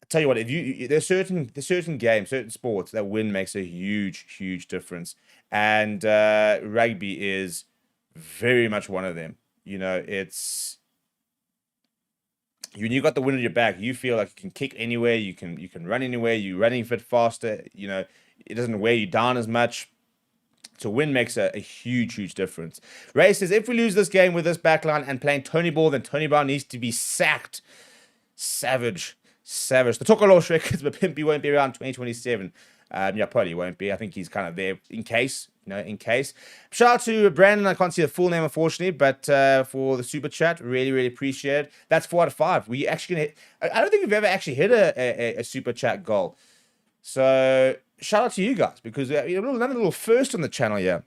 S1: tell you what, if there's certain games, certain sports that wind makes a huge difference, and rugby is very much one of them. You know, it's when you got the wind in your back, you feel like you can kick anywhere, you can run anywhere, you're running a bit faster. You know, it doesn't wear you down as much. So wind makes a huge difference. Ray says if we lose this game with this backline and playing Tony Ball, then Tony Brown needs to be sacked. Savage. The Tokolosh records, but Pimpy won't be around 2027. Yeah, probably won't be. I think he's kind of there in case, in case. Shout out to Brandon. I can't see the full name, unfortunately, but for the super chat, really appreciate it. That's 4 out of 5. We actually gonna hit, I don't think we've ever actually hit a super chat goal. So shout out to you guys, because we're another little first on the channel here.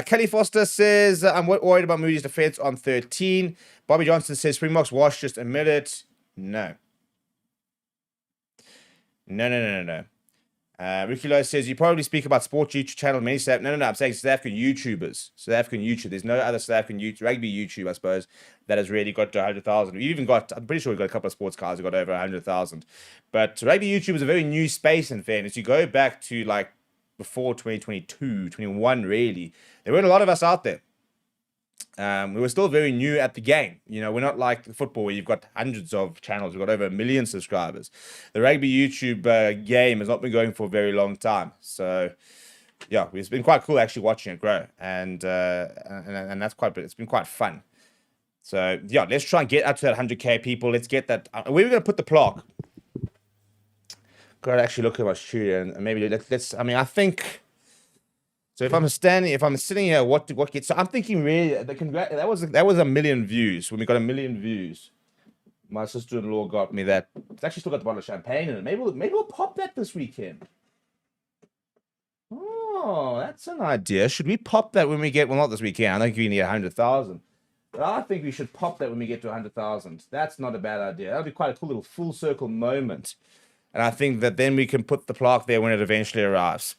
S1: Kelly Foster says, I'm worried about Moody's defense on 13. Bobby Johnson says, Springboks wash, just admit it. No. Ricky Lowe says, you probably speak about sports YouTube channel, many South. No, I'm saying South African YouTubers. South African YouTube. There's no other South African rugby YouTube, I suppose, that has really got to 100,000. We've even got, I'm pretty sure we've got a couple of sports cars who got over 100,000. But rugby YouTube is a very new space, in fairness. You go back to like before 2022, 21, really. There weren't a lot of us out there. We were still very new at the game. You know, we're not like football where you've got hundreds of channels. We've got over 1 million subscribers. The rugby YouTube game has not been going for a very long time. So, yeah, it's been quite cool actually watching it grow. And that's it's been quite fun. So, yeah, let's try and get up to that 100K people. Let's get that. Where are we going to put the plaque? Got to actually look at my studio and maybe let's, I mean, I think... So if I'm sitting here, what gets? So I'm thinking really that was 1 million views when we got 1 million views. My sister-in-law got me that. It's actually still got the bottle of champagne in it. Maybe we'll pop that this weekend. Oh, that's an idea. Should we pop that when we get? Well, not this weekend. I don't think we need 100,000, but I think we should pop that when we get to 100,000. That's not a bad idea. That'll be quite a cool little full circle moment, and I think that then we can put the plaque there when it eventually arrives.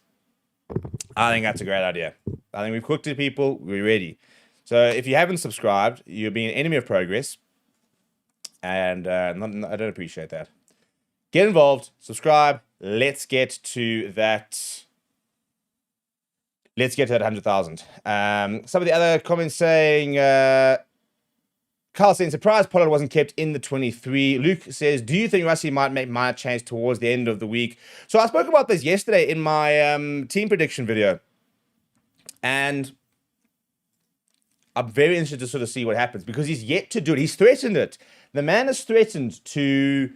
S1: I think that's a great idea. I think we've cooked it, people. We're ready. So if you haven't subscribed, you're being an enemy of progress. And I don't appreciate that. Get involved. Subscribe. Let's get to that. Let's get to that 100,000. Some of the other comments saying... Carl saying, surprised Pollard wasn't kept in the 23. Luke says, do you think Rassie might make minor change towards the end of the week? So I spoke about this yesterday in my team prediction video. And I'm very interested to sort of see what happens, because he's yet to do it. He's threatened it. The man has threatened to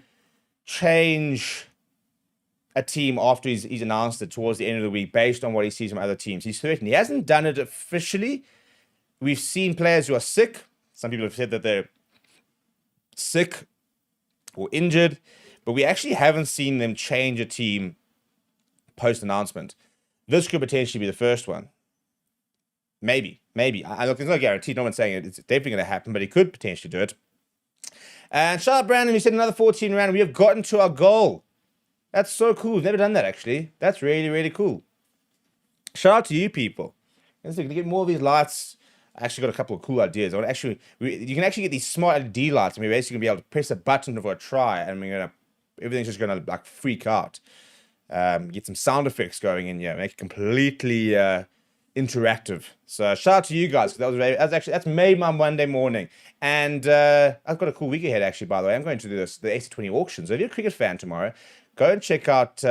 S1: change a team after he's announced it towards the end of the week based on what he sees from other teams. He's threatened. He hasn't done it officially. We've seen players who are sick. Some people have said that they're sick or injured, but we actually haven't seen them change a team post-announcement. This could potentially be the first one. Maybe. I look, it's not guaranteed. No one's saying it's definitely going to happen, but he could potentially do it. And shout out Brandon, who said another 14 round. We have gotten to our goal. That's so cool. We've never done that, actually. That's really cool. Shout out to you people. Let's get more of these lights. I actually got a couple of cool ideas. You can actually get these smart LED lights, and we're basically gonna be able to press a button for a try, and everything's just gonna like freak out. Get some sound effects going in here, make it completely interactive. So shout out to you guys. That's made my Monday morning, and I've got a cool week ahead. Actually, by the way, I'm going to do the 80/20 auction. So if you're a cricket fan tomorrow, go and check out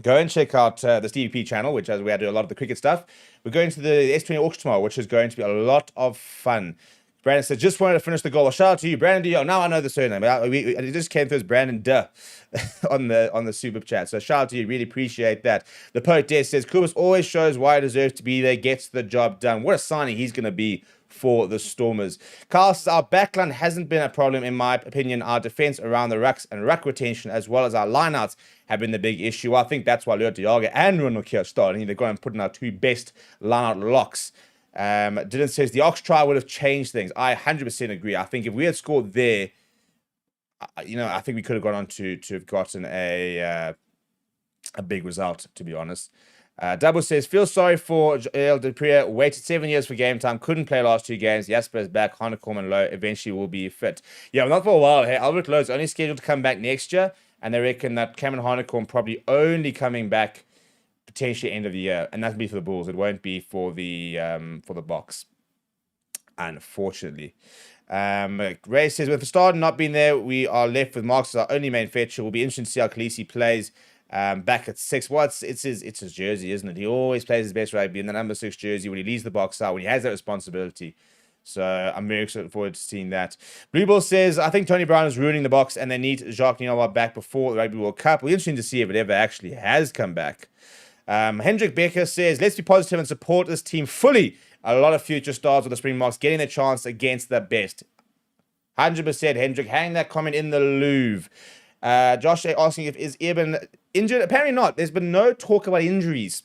S1: Go and check out the Stevie P channel, which is where I do a lot of the cricket stuff. We're going to the S20 auction tomorrow, which is going to be a lot of fun. Brandon says, just wanted to finish the goal. Well, shout out to you, Brandon. Now I know the surname. It just came through as Brandon Duh on the super chat. So shout out to you. Really appreciate that. The Poet Des says, Kubus always shows why he deserves to be there, gets the job done. What a signing he's going to be for the Stormers. Carl says, our backline hasn't been a problem, in my opinion. Our defense around the rucks and ruck retention, as well as our lineouts, have been the big issue. I think that's why Leo Diaga and Ronald Kier starting. They're going and putting our two best lineout locks. Dylan says, the Ox try would have changed things. I 100% agree. I think if we had scored there, I think we could have gone on to have gotten a big result, to be honest. Double says, feel sorry for Joel Dupria. Waited 7 years for game time. Couldn't play last 2 games. Jasper is back. Hanekom and Lowe eventually will be fit. Yeah, not for a while. Hey, Albert Lowe's only scheduled to come back next year. And they reckon that Cameron Hanekom probably only coming back potentially end of the year. And that'll be for the Bulls. It won't be for the Box, unfortunately. Ray says, with the start not being there, we are left with Marks as our only main fetcher. Will be interesting to see how Khaleesi plays. Back at 6. Well, it's his jersey, isn't it? He always plays his best rugby in the number 6 jersey when he leaves the box out, when he has that responsibility. So I'm very excited forward to seeing that. Blue Ball says, I think Tony Brown is ruining the Box and they need Jacques Nienaber back before the Rugby World Cup. Well, interesting to see if it ever actually has come back. Hendrik Becker says, let's be positive and support this team fully. A lot of future stars with the Springboks getting their chance against the best. 100% Hendrik. Hang that comment in the Louvre. Josh asking if is Eben injured. Apparently not. There's been no talk about injuries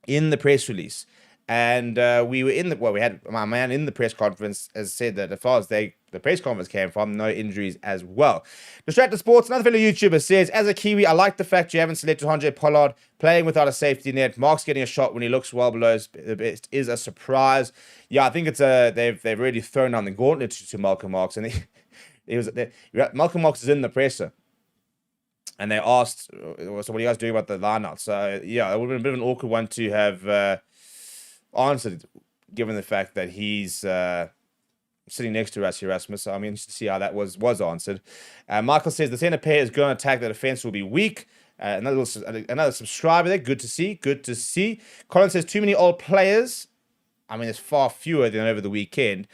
S1: in the press release, and we had my man in the press conference has said that as far as the press conference came from, no injuries as well. Distracted Sports, another fellow YouTuber says, as a Kiwi, I like the fact you haven't selected Andre Pollard playing without a safety net. Mark's getting a shot when he looks well below the best is a surprise. Yeah, I think it's they've really thrown down the gauntlet to Malcolm Marks, and Malcolm Marks is in the presser. And they asked, so what are you guys doing about the lineout? So, yeah, it would have been a bit of an awkward one to have answered, given the fact that he's sitting next to Rassie Erasmus. So I'm interested to see how that was answered. Michael says, the centre pair is going to attack. The defence will be weak. Another subscriber there. Good to see. Colin says, too many old players. I mean, there's far fewer than over the weekend.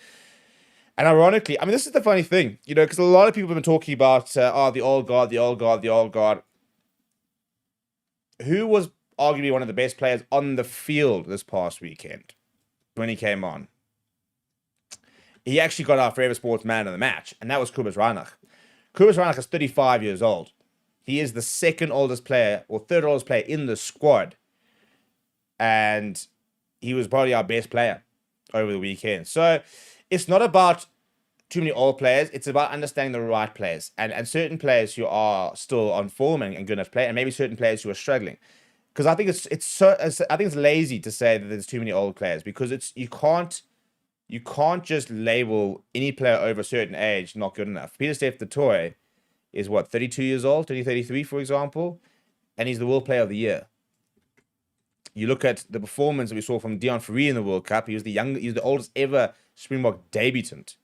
S1: And ironically, I mean, this is the funny thing, because a lot of people have been talking about, the old guard. Who was arguably one of the best players on the field this past weekend when he came on? He actually got our forever sports man of the match, and that was Kobus Reinach. Kobus Reinach is 35 years old. He is the second oldest player, or third oldest player in the squad. And he was probably our best player over the weekend. So it's not about too many old players. It's about understanding the right players and certain players who are still on form and good enough to play, and maybe certain players who are struggling. Because I think it's lazy to say that there's too many old players, because you can't just label any player over a certain age not good enough. Pieter-Steph du Toit is 32 years old, 33, for example, and he's the World Player of the Year. You look at the performance that we saw from Deon Fourie in the World Cup. He was the oldest ever Springbok debutant.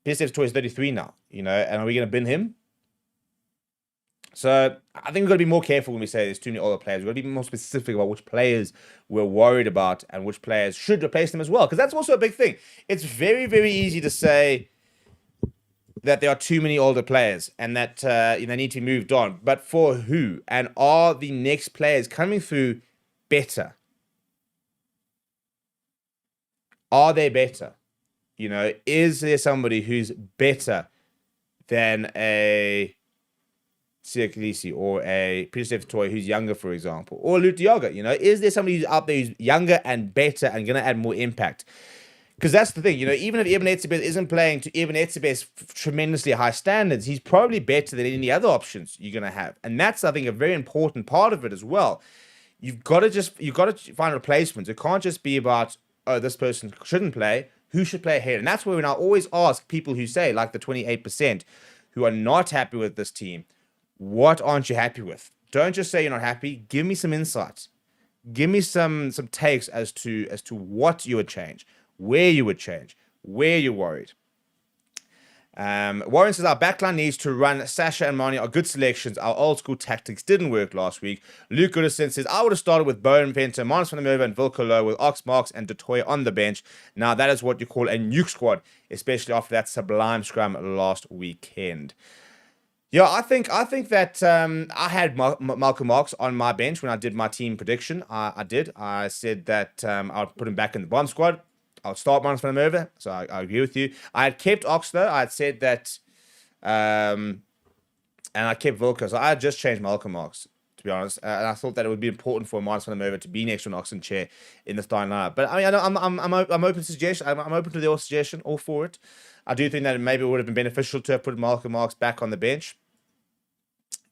S1: Pieter-Steph du Toit is 33 now, and are we going to bin him? So I think we've got to be more careful when we say there's too many older players. We've got to be more specific about which players we're worried about and which players should replace them as well, because that's also a big thing. It's very, very easy to say that there are too many older players and that they need to be moved on. But for who? And are the next players coming through better? Are they better? Is there somebody who's better than a Siya Kolisi or a Pieter-Steph du Toit who's younger, for example, or Luke Diaga? Is there somebody who's out there who's younger and better and going to add more impact? Because that's the thing, even if Eben Etzebeth isn't playing to Eben Etzebeth's tremendously high standards, he's probably better than any other options you're going to have. And that's, I think, a very important part of it as well. You've got to find replacements. It can't just be about, this person shouldn't play. Who should play ahead? And that's where I always ask people who say, like the 28% who are not happy with this team, what aren't you happy with? Don't just say you're not happy. Give me some insights. Give me some takes as to what you would change, where you would change, where you're worried. Warren says, our backline needs to run. Sasha and Mani are good selections. Our old school tactics didn't work last week. Luke Goodison says, I would have started with Bowen Venter, Mons van der Merwe, and Vilko Low with Ox, Marks, and Dutoy on the bench. Now, that is what you call a nuke squad, especially after that sublime scrum last weekend. Yeah, I think that I had Malcolm Marks on my bench when I did my team prediction. I did. I said that I would put him back in the bomb squad. I'll start Mons van der Merwe, so I agree with you. I had kept Ox, though. I had said that, and I kept Vilko, so I had just changed Malcolm Marks, to be honest. And I thought that it would be important for Mons van der Merwe to be next to an Oxen chair in the starting lineup. But I mean, I'm open to suggestion. I'm open to the suggestion, all for it. I do think that maybe it would have been beneficial to have put Malcolm Marks back on the bench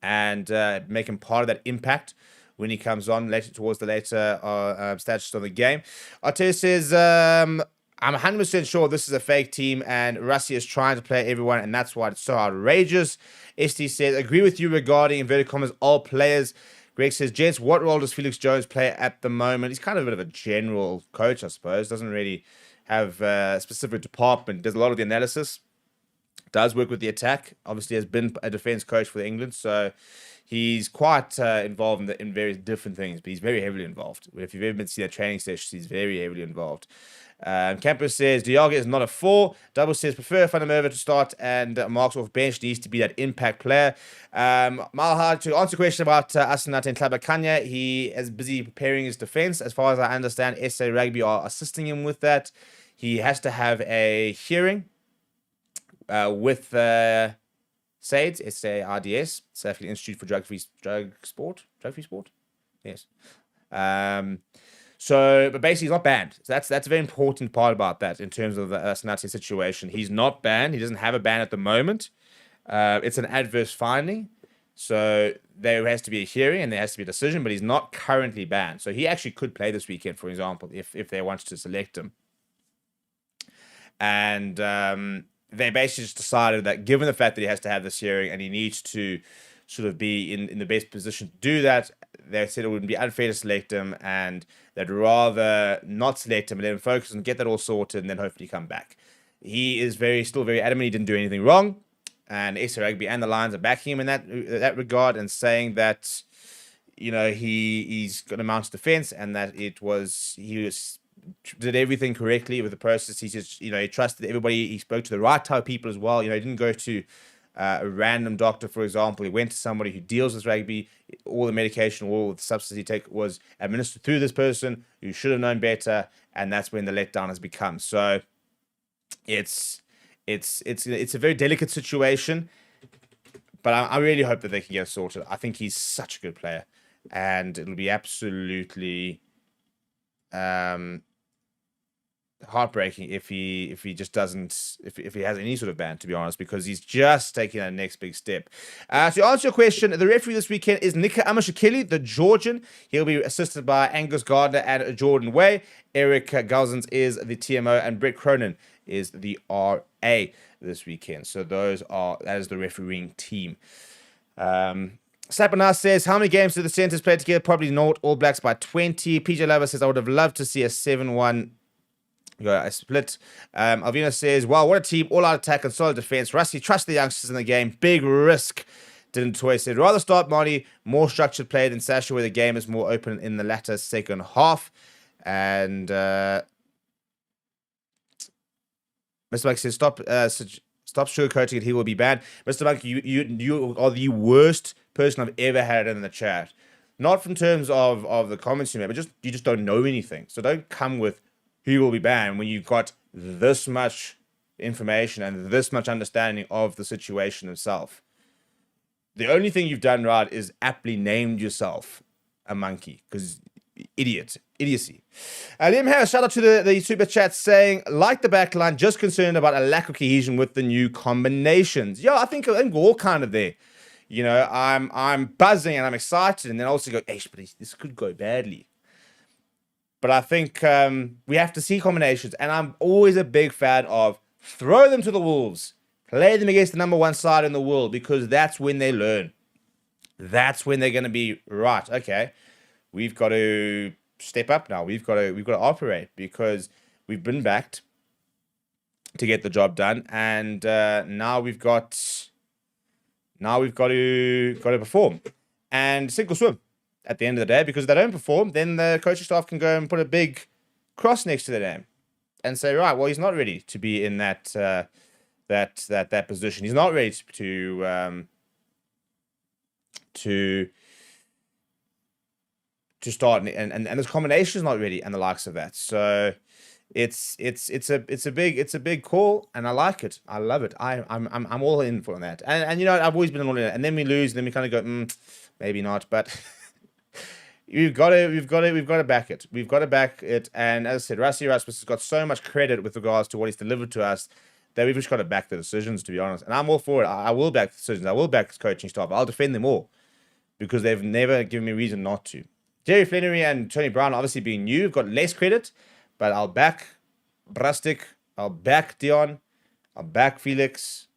S1: and make him part of that impact when he comes on later towards the later stages of the game. Arteta says, I'm 100% sure this is a fake team and Rassie is trying to play everyone and that's why it's so outrageous. ST says, agree with you regarding inverted commas all players. Greg says, gents, what role does Felix Jones play at the moment? He's kind of a bit of a general coach, I suppose. Doesn't really have a specific department. Does a lot of the analysis. Does work with the attack. Obviously has been a defense coach for England, so he's quite involved in various different things, but he's very heavily involved. If you've ever been to see their training sessions, he's very heavily involved. Campus says, Diaga is not a 4. Double says, prefer Van der Merwe to start and Marks off bench needs to be that impact player. Malha, to answer the question about Asenat and Tlabakanya, he is busy preparing his defense. As far as I understand, SA Rugby are assisting him with that. He has to have a hearing with SAIDS, SARDS, South African Institute for Drug-Free Sport. Yes. But basically he's not banned. So that's a very important part about that in terms of the Snati situation. He's not banned. He doesn't have a ban at the moment. It's an adverse finding. So there has to be a hearing and there has to be a decision, but he's not currently banned. So he actually could play this weekend, for example, if they wanted to select him. And they basically just decided that given the fact that he has to have this hearing and he needs to sort of be in the best position to do that, they said it would be unfair to select him and they'd rather not select him and let him focus and get that all sorted and then hopefully come back. He is still very adamant he didn't do anything wrong, and SA Rugby and the Lions are backing him in that regard and saying that, you know, he's got a mount of defense and that he did everything correctly with the process. He just, you know, he trusted everybody. He spoke to the right type of people as well. You know, he didn't go to a random doctor, for example. He went to somebody who deals with rugby. All the medication, all the substance he take was administered through this person who should have known better, and that's when the letdown has become. So it's a very delicate situation, but I really hope that they can get it sorted. I think he's such a good player, and it'll be absolutely heartbreaking if he just doesn't, if he has any sort of ban, to be honest, because he's just taking that next big step. To answer your question, the referee this weekend is Nika Amashakili, the Georgian. He'll be assisted by Angus Gardner and Jordan Way. Eric Galzins is the TMO and Brett Cronin is the RA this weekend. So that is the refereeing team. Sapanas says, how many games do the Centres play together? Probably not. All Blacks by 20. PJ Lover says, I would have loved to see a 7-1 split. Alvina says, wow, what a team. All-out attack and solid defense. Rassie, trust the youngsters in the game. Big risk. Didn't Toy said, rather start Marnie, more structured play than Sasha, where the game is more open in the latter second half. And Mr. Mike says, stop sugarcoating it. He will be banned. Mr. Monk, you are the worst person I've ever had in the chat. Not from terms of the comments you made, but you just don't know anything. So don't come with who will be banned when you've got this much information and this much understanding of the situation itself. The only thing you've done right is aptly named yourself a monkey, because idiocy. Liam Harris, shout out to the super chat saying, like the back line, just concerned about a lack of cohesion with the new combinations. Yeah, I think we're all kind of there. You know, I'm buzzing and I'm excited, and then also go, but this could go badly. But I think we have to see combinations, and I'm always a big fan of throw them to the wolves, play them against the number one side in the world, because that's when they learn. That's when they're going to be right. Okay, we've got to step up now. We've got to operate because we've been backed. to get the job done. And now we've got to perform and sink or swim at the end of the day, because if they don't perform, then the coaching staff can go and put a big cross next to their name and say, right, well, he's not ready to be in that position. He's not ready to start, and this combination is not ready, and the likes of that. So it's a big call, and I like it. I love it. I'm all in for that. And you know, I've always been all in it. And then we lose, and then we kind of go, maybe not, but we've got to back it. We've got to back it. And as I said, Rassie Erasmus has got so much credit with regards to what he's delivered to us that we've just got to back the decisions, to be honest. And I'm all for it. I will back the decisions. I will back his coaching staff. I'll defend them all, because they've never given me reason not to. Jerry Flannery and Tony Brown, obviously being new, have got less credit, but I'll back Brustic, I'll back Dion, I'll back Felix,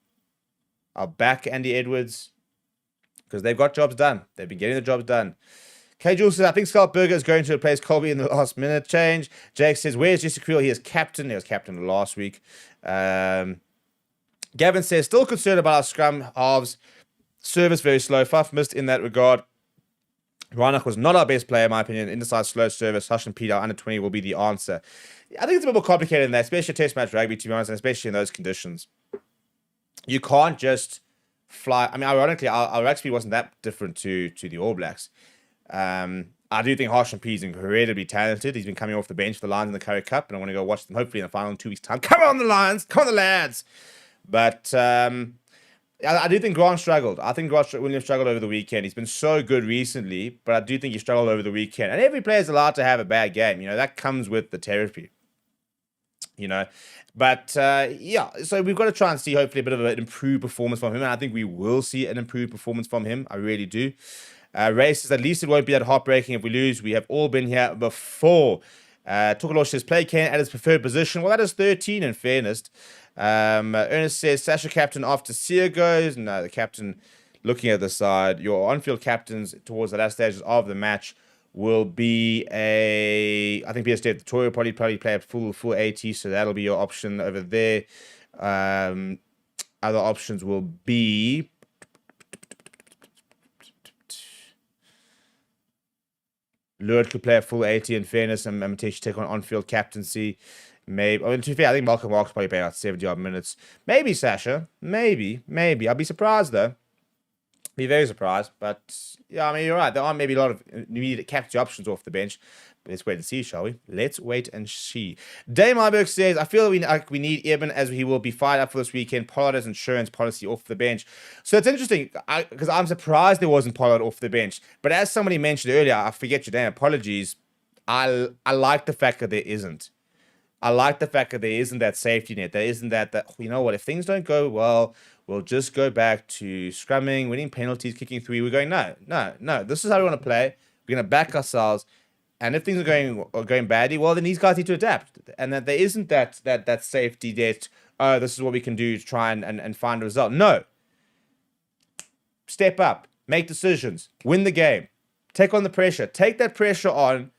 S1: I'll back Andy Edwards, because they've got jobs done. They've been getting the jobs done. K. Jules says, I think Scott Berger is going to replace Colby in the last minute change. Jake says, where's Jesse Creel? He is captain. He was captain last week. Gavin says, still concerned about our scrum halves. Service very slow. Faf missed in that regard. Reinach was not our best player, in my opinion. Inside slow service, Hush and Peter under 20 will be the answer. I think it's a bit more complicated than that, especially test match rugby, to be honest, and especially in those conditions. You can't just fly. I mean, ironically, our rugby wasn't that different to the All Blacks. I do think Harsh and P is incredibly talented. He's been coming off the bench for the Lions in the Currie Cup, and I want to go watch them hopefully in the final in 2 weeks' time. Come on, the Lions! Come on, the lads! But I do think Grant struggled. I think Grant Williams struggled over the weekend. He's been so good recently, but I do think he struggled over the weekend. And every player is allowed to have a bad game. You know, that comes with the territory. You know, but yeah, so we've got to try and see hopefully a bit of an improved performance from him. And I think we will see an improved performance from him. I really do. Ray says, at least it won't be that heartbreaking if we lose. We have all been here before. Tukalosh says, play Kane at his preferred position. Well, that is 13 in fairness. Ernest says, Sasha captain after Sia goes. No, the captain looking at the side. Your on-field captains towards the last stages of the match will be I think Peter State Victoria will probably play a full 80, so that'll be your option over there. Other options will be Lured could play a full 80 in fairness, and Matesh take on-field captaincy. Maybe. I mean, to be fair, I think Malcolm Marks probably played out 70-odd minutes. Maybe Sasha. Maybe. I'll be surprised, though. Be very surprised. But, yeah, I mean, you're right. There are maybe a lot of immediate capture options off the bench. But let's wait and see, shall we? Let's wait and see. Dave Myberg says, I feel we need Eben, as he will be fired up for this weekend. Pollard has insurance policy off the bench. So it's interesting, because I'm surprised there wasn't Pollard off the bench. But as somebody mentioned earlier, I forget your name, apologies. I like the fact that there isn't. I like the fact that there isn't that safety net. There isn't that, you know what, if things don't go well, we'll just go back to scrumming, winning penalties, kicking three. We're going, no. This is how we want to play. We're going to back ourselves. And if things are going badly, well, then these guys need to adapt. And that there isn't that safety net, this is what we can do to try and find a result. No. Step up. Make decisions. Win the game. Take on the pressure. Take that pressure on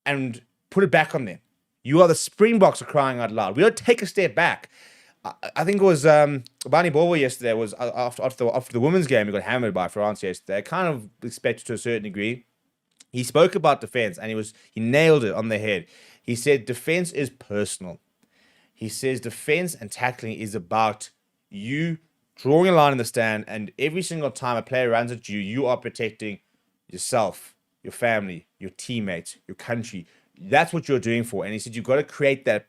S1: and put it back on them. You are the Springboks, are crying out loud. We don't take a step back. I think it was Barney Borwell yesterday, was after the women's game, we got hammered by France yesterday. I kind of expected to a certain degree. He spoke about defense, and he nailed it on the head. He said defense is personal. He says defense and tackling is about you drawing a line in the stand, and every single time a player runs at you, you are protecting yourself, your family, your teammates, your country. That's what you're doing for. And he said you've got to create that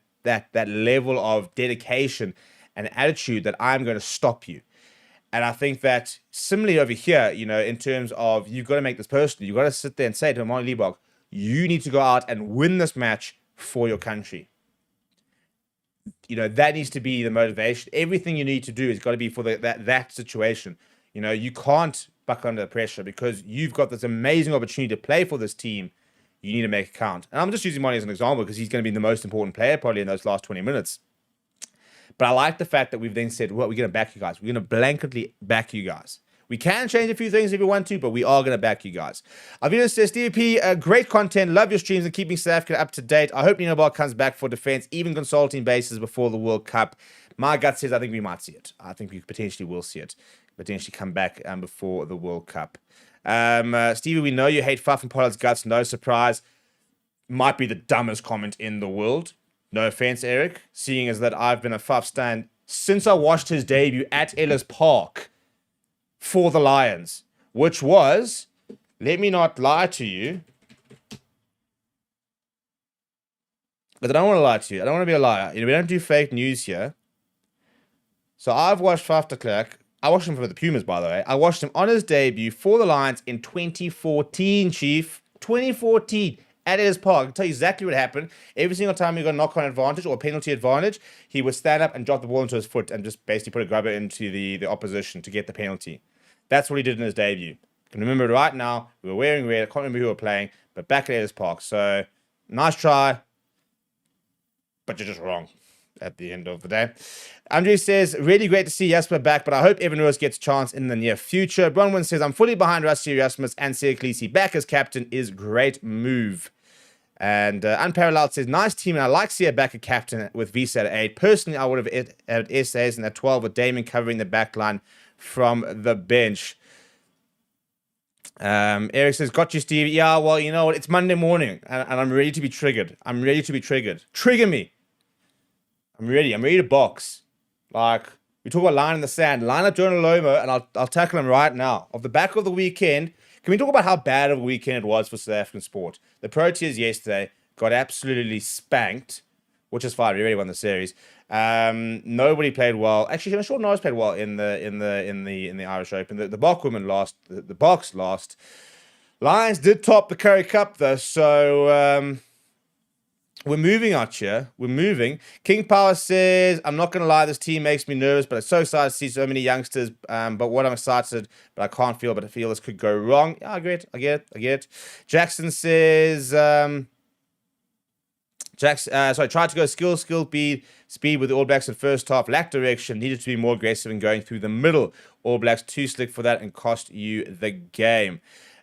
S1: level of dedication and attitude that I'm going to stop you. And I think that similarly over here, you know, in terms of you've got to make this personal, you've got to sit there and say to Amani Liebach, you need to go out and win this match for your country. You know, that needs to be the motivation. Everything you need to do is got to be for that situation. You know, you can't buck under the pressure because you've got this amazing opportunity to play for this team. You need to make it count. And I'm just using Monty as an example because he's going to be the most important player probably in those last 20 minutes. But I like the fact that we've then said, well, we're going to back you guys. We're going to blanketly back you guys. We can change a few things if we want to, but we are going to back you guys. Alvino says, Stevie P, great content. Love your streams and keeping South Africa up to date. I hope Nino Ball comes back for defense, even consulting bases before the World Cup. My gut says I think we might see it. I think we potentially will see it. Potentially come back before the World Cup. Stevie, we know you hate Faf and Pollard's guts. No surprise. Might be the dumbest comment in the world. No offense, Eric. Seeing as that I've been a Faf stan since I watched his debut at Ellis Park for the Lions, which was, let me not lie to you, but I don't want to lie to you. I don't want to be a liar. We don't do fake news here. So I've watched Faf de Klerk. I watched him for the Pumas, by the way. I watched him on his debut for the Lions in 2014, Chief. 2014 at Ellis Park. I can tell you exactly what happened. Every single time he got a knock-on advantage or a penalty advantage, he would stand up and drop the ball into his foot and just basically put a grubber into the opposition to get the penalty. That's what he did in his debut. I can remember it right now. We were wearing red. I can't remember who we were playing, but back at Ellis Park. So, nice try, but you're just wrong at the end of the day. Andre says, really great to see Jasper back, but I hope Evan Roos gets a chance in the near future. Bronwyn says, I'm fully behind Rassie Erasmus and Seeklisi. Back as captain is great move. And Unparalleled says, nice team, and I like Sia back at captain with Visa at 8. Personally, I would have had SAs in the 12 with Damon covering the back line from the bench. Eric says, got you, Steve. Yeah, well, you know what? It's Monday morning, and I'm ready to be triggered. I'm ready to be triggered. Trigger me. I'm ready. I'm ready to box. Like, we talk about line in the sand. Line up Jonah Lomo, and I'll tackle him right now. Off the back of the weekend, can we talk about how bad of a weekend it was for South African sport? The Proteas yesterday got absolutely spanked, which is fine. We already won the series. Nobody played well. Actually, Short Norris played well in the Irish Open. The Bok women lost. The Boks lost. Lions did top the Curry Cup though, so we're moving out here. We're moving. King Power says, I'm not gonna lie, this team makes me nervous, but I'm so excited to see so many youngsters. But what I'm excited, but I can't feel, but I feel this could go wrong. Yeah, I get it. Jackson says, tried to go skill speed with the All Blacks in first half, lacked direction, needed to be more aggressive and going through the middle. All Blacks too slick for that and cost you the game.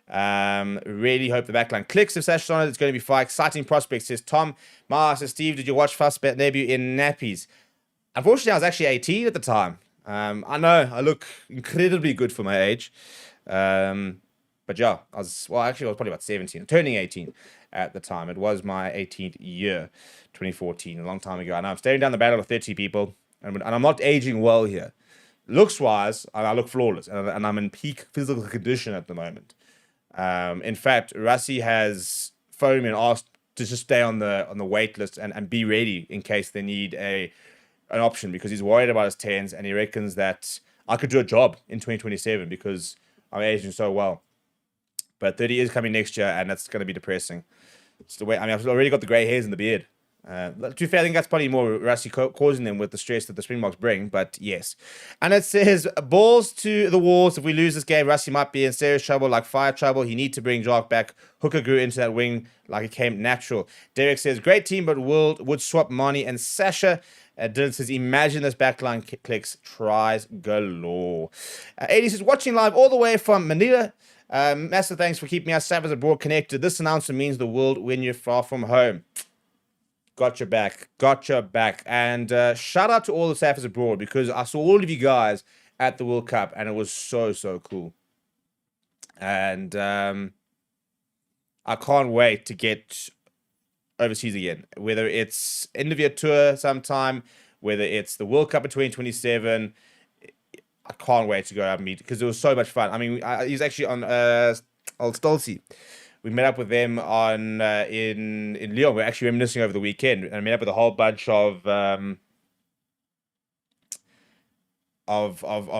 S1: Really hope the backline clicks. If Sasha's on it, it's going to be fire. Exciting prospect, says Tom. Ma says, Steve, did you watch Fast's debut in nappies? Unfortunately, I was actually 18 at the time. I know I look incredibly good for my age. But yeah, I was probably about 17, turning 18 at the time. It was my 18th year, 2014, a long time ago. I know I'm staring down the barrel of 30 people, and I'm not aging well here. Looks-wise, I look flawless, and I'm in peak physical condition at the moment. In fact, Rassie has phoned me and asked to just stay on the wait list and be ready in case they need an option, because he's worried about his 10s, and he reckons that I could do a job in 2027 because I'm aging so well. But 30 is coming next year, and that's going to be depressing. It's the way. I mean, I've already got the grey hairs in the beard. To be fair, I think that's probably more Rassie causing them with the stress that the Springboks bring, but yes. And it says, balls to the walls. If we lose this game, Rassie might be in serious trouble, like fire trouble. He needs to bring Jock back. Hooker grew into that wing like it came natural. Derek says, great team, but World would swap Mani and Sasha. Dylan says, imagine this backline clicks, tries galore. 80 says, watching live all the way from Manila. Massive thanks for keeping us Savage abroad connected. This announcement means the world when you're far from home. Got your back. And shout out to all the Saffers abroad, because I saw all of you guys at the World Cup, and it was so cool. And I can't wait to get overseas again. Whether it's end of year tour sometime, whether it's the World Cup in 2027, I can't wait to go out and meet, because it was so much fun. I mean, he's actually on Old Stolzy. We met up with them on in Lyon. We're actually reminiscing over the weekend, and I met up with a whole bunch of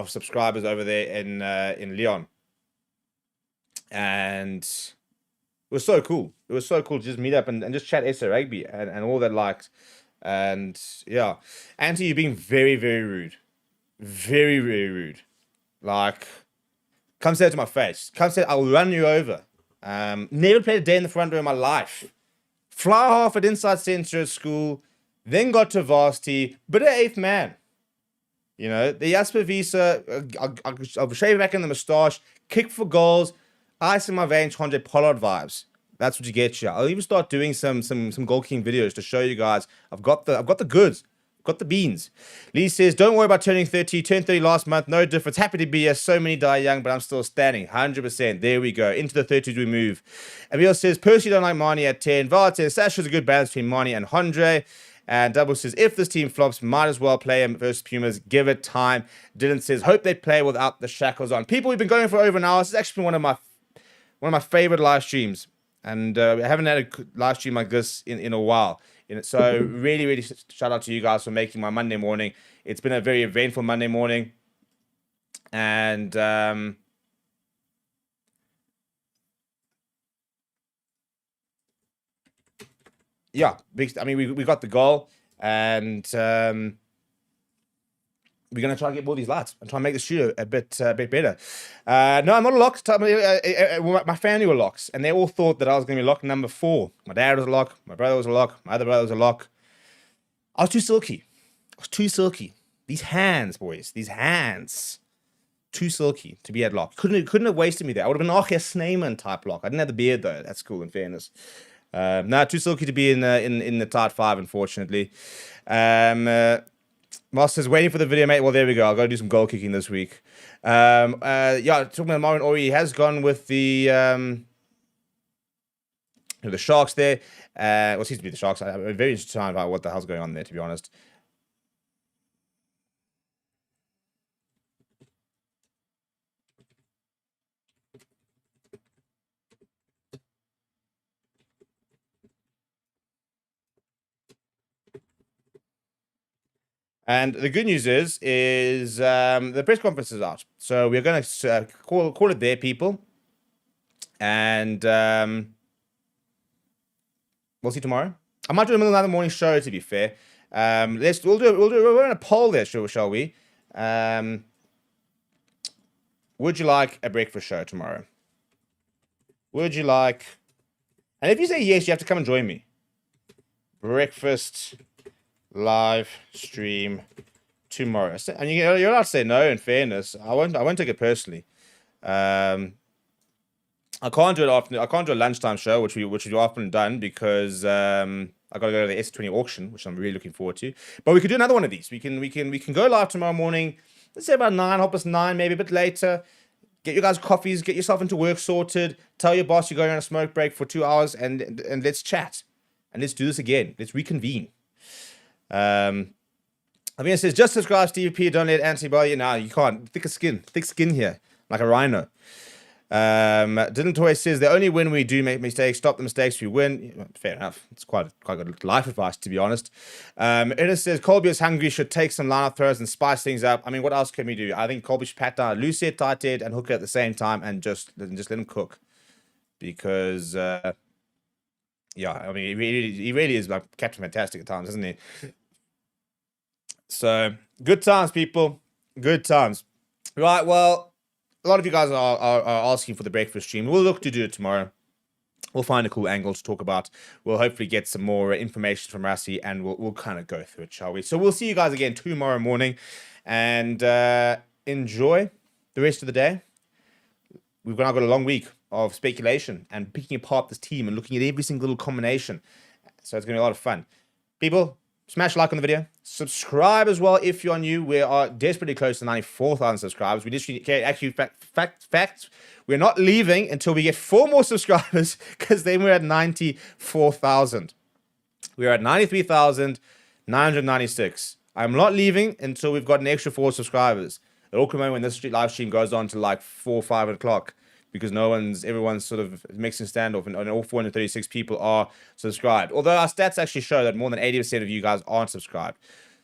S1: subscribers over there in Lyon, and it was so cool. It was so cool to just meet up and just chat SA rugby and all that liked. And yeah, Anthony, you're being very rude, very rude. Like, come say it to my face. Come say, I'll run you over. Never played a day in the front row in my life. Fly half at inside centre at school, then got to varsity, but an 8th man. You know, the Jasper Visa, I'll shave back in the moustache, kick for goals, ice in my veins, Andre Pollard vibes. That's what you get here. I'll even start doing some goal kicking videos to show you guys I've got the goods. Got the beans. Lee says, don't worry about turning 30. Turned 30 last month. No difference. Happy to be here. So many die young, but I'm still standing. 100%. There we go. Into the 30s we move. Emil says, personally don't like Marnie at 10. Vard says, Sasha's a good balance between Marnie and Andre. And Double says, if this team flops, might as well play him versus Pumas. Give it time. Dylan says, hope they play without the shackles on. People, we've been going for over an hour. This has actually been one of my favorite live streams. And we haven't had a live stream like this in a while. So really, really shout out to you guys for making my Monday morning. It's been a very eventful Monday morning. And yeah, I mean, we got the goal. And we're going to try and get more of these lights and try and make the studio a bit better. No, I'm not a lock. My family were locks, and they all thought that I was going to be lock number 4. My dad was a lock. My brother was a lock. My other brother was a lock. I was too silky. These hands, boys. These hands. Too silky to be at lock. Couldn't have wasted me there. I would have been an Archie Snyman type lock. I didn't have the beard, though. That's cool, in fairness. No, too silky to be in the tight 5, unfortunately. Master's waiting for the video, mate. Well, there we go. I'll go do some goal kicking this week. Yeah, talking about Marvin Ori, he has gone with the Sharks there. What seems to be the Sharks. I'm very interested about what the hell's going on there, to be honest. And the good news is the press conference is out. So we're going to call it there, people. And we'll see tomorrow. I might do another morning show, to be fair. We're in a poll there, shall we? Would you like a breakfast show tomorrow? Would you like? And if you say yes, you have to come and join me. Breakfast live stream tomorrow, and you're allowed to say no. In fairness, I won't take it personally. I can't do it often. I can't do a lunchtime show, which we've often done because I got to go to the S20 auction, which I'm really looking forward to. But we could do another one of these. We can go live tomorrow morning. Let's say about 9:30, maybe a bit later. Get your guys coffees. Get yourself into work sorted. Tell your boss you're going on a smoke break for 2 hours, and let's chat and let's do this again. Let's reconvene. I mean, it says, just subscribe, Stevie P. Don't let Anthony bother you. No, you can't. Thick skin here, like a rhino. Dylan Toy says, the only win we do make mistakes, stop the mistakes, we win. Fair enough. It's quite good life advice, to be honest. Ernest says, Colby is hungry, should take some line-up throws and spice things up. I mean, what else can we do? I think Colby should pat down loose head, tight head, and hooker at the same time and just let him cook. Because, yeah, I mean, he really is like Captain Fantastic at times, isn't he? So, good times, people. Good times. Right, well, a lot of you guys are asking for the breakfast stream. We'll look to do it tomorrow. We'll find a cool angle to talk about. We'll hopefully get some more information from Rassie, and we'll kind of go through it, shall we? So we'll see you guys again tomorrow morning, and enjoy the rest of the day. We've now got a long week of speculation and picking apart this team and looking at every single little combination. So it's going to be a lot of fun. People, smash a like on the video. Subscribe as well if you're new. We are desperately close to 94,000 subscribers. We literally, actually, fact, we're not leaving until we get 4 more subscribers, because then we're at 94,000. We're at 93,996. I'm not leaving until we've got an extra 4 subscribers. It'll come when this live stream goes on to like 4 or 5 o'clock, because everyone's sort of mixing standoff, and all 436 people are subscribed. Although our stats actually show that more than 80% of you guys aren't subscribed.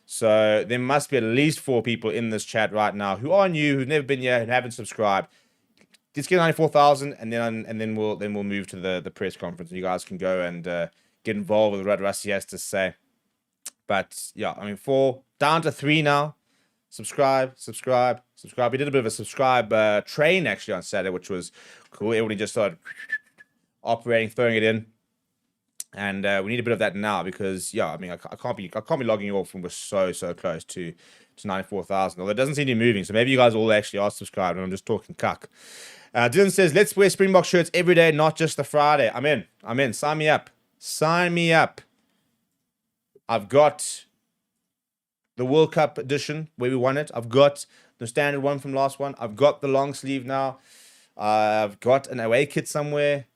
S1: So there must be at least 4 people in this chat right now who are new, who've never been here, who haven't subscribed. Let's get 94,000, and then we'll move to the press conference, and you guys can go and get involved with what Rassie has to say. But yeah, I mean, 4 down to 3 now. Subscribe. We did a bit of a subscribe train actually on Saturday, which was cool. Everybody just started operating, throwing it in. And we need a bit of that now because, yeah, I mean, I can't be logging you off when we're so close to 94,000. Although it doesn't seem to be moving, so maybe you guys all actually are subscribed, and I'm just talking cuck. Dylan says, let's wear Springbok shirts every day, not just the Friday. I'm in. Sign me up. I've got the World Cup edition where we won it. I've got the standard one from last one. I've got the long sleeve now. I've got an away kit somewhere.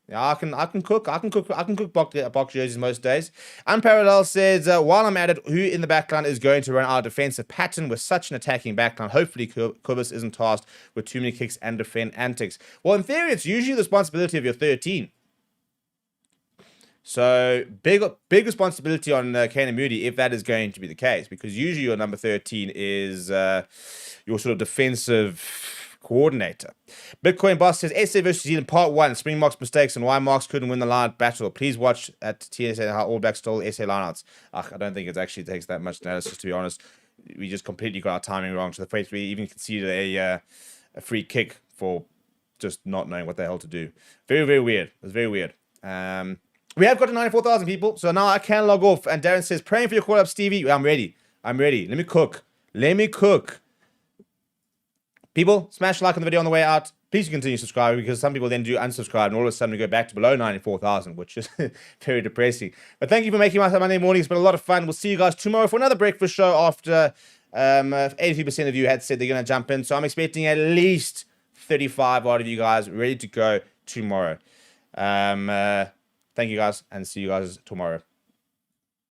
S1: Yeah, I can cook box jerseys most days. Unparalleled says, while I'm at it, who in the backline is going to run our defensive pattern with such an attacking backline? Hopefully, Kubus isn't tasked with too many kicks and defend antics. Well, in theory, it's usually the responsibility of your 13. So, big responsibility on Kane Moody if that is going to be the case, because usually your number 13 is your sort of defensive coordinator. Bitcoin Boss says, SA versus New Zealand Part 1, Springboks mistakes and why Marks couldn't win the line battle. Please watch at TSA how All Blacks stole SA lineouts. I don't think it actually takes that much analysis, to be honest. We just completely got our timing wrong to the point we even conceded a free kick for just not knowing what the hell to do. Very weird. It was very weird. We have got to 94,000 people, so now I can log off. And Darren says, praying for your call up, Stevie. I'm ready. Let me cook. People, smash like on the video on the way out. Please continue subscribing, because some people then do unsubscribe and all of a sudden we go back to below 94,000, which is very depressing. But thank you for making my Monday morning. It's been a lot of fun. We'll see you guys tomorrow for another breakfast show after 83% of you had said they're going to jump in. So I'm expecting at least 35 out of you guys ready to go tomorrow. Thank you guys, and see you guys tomorrow.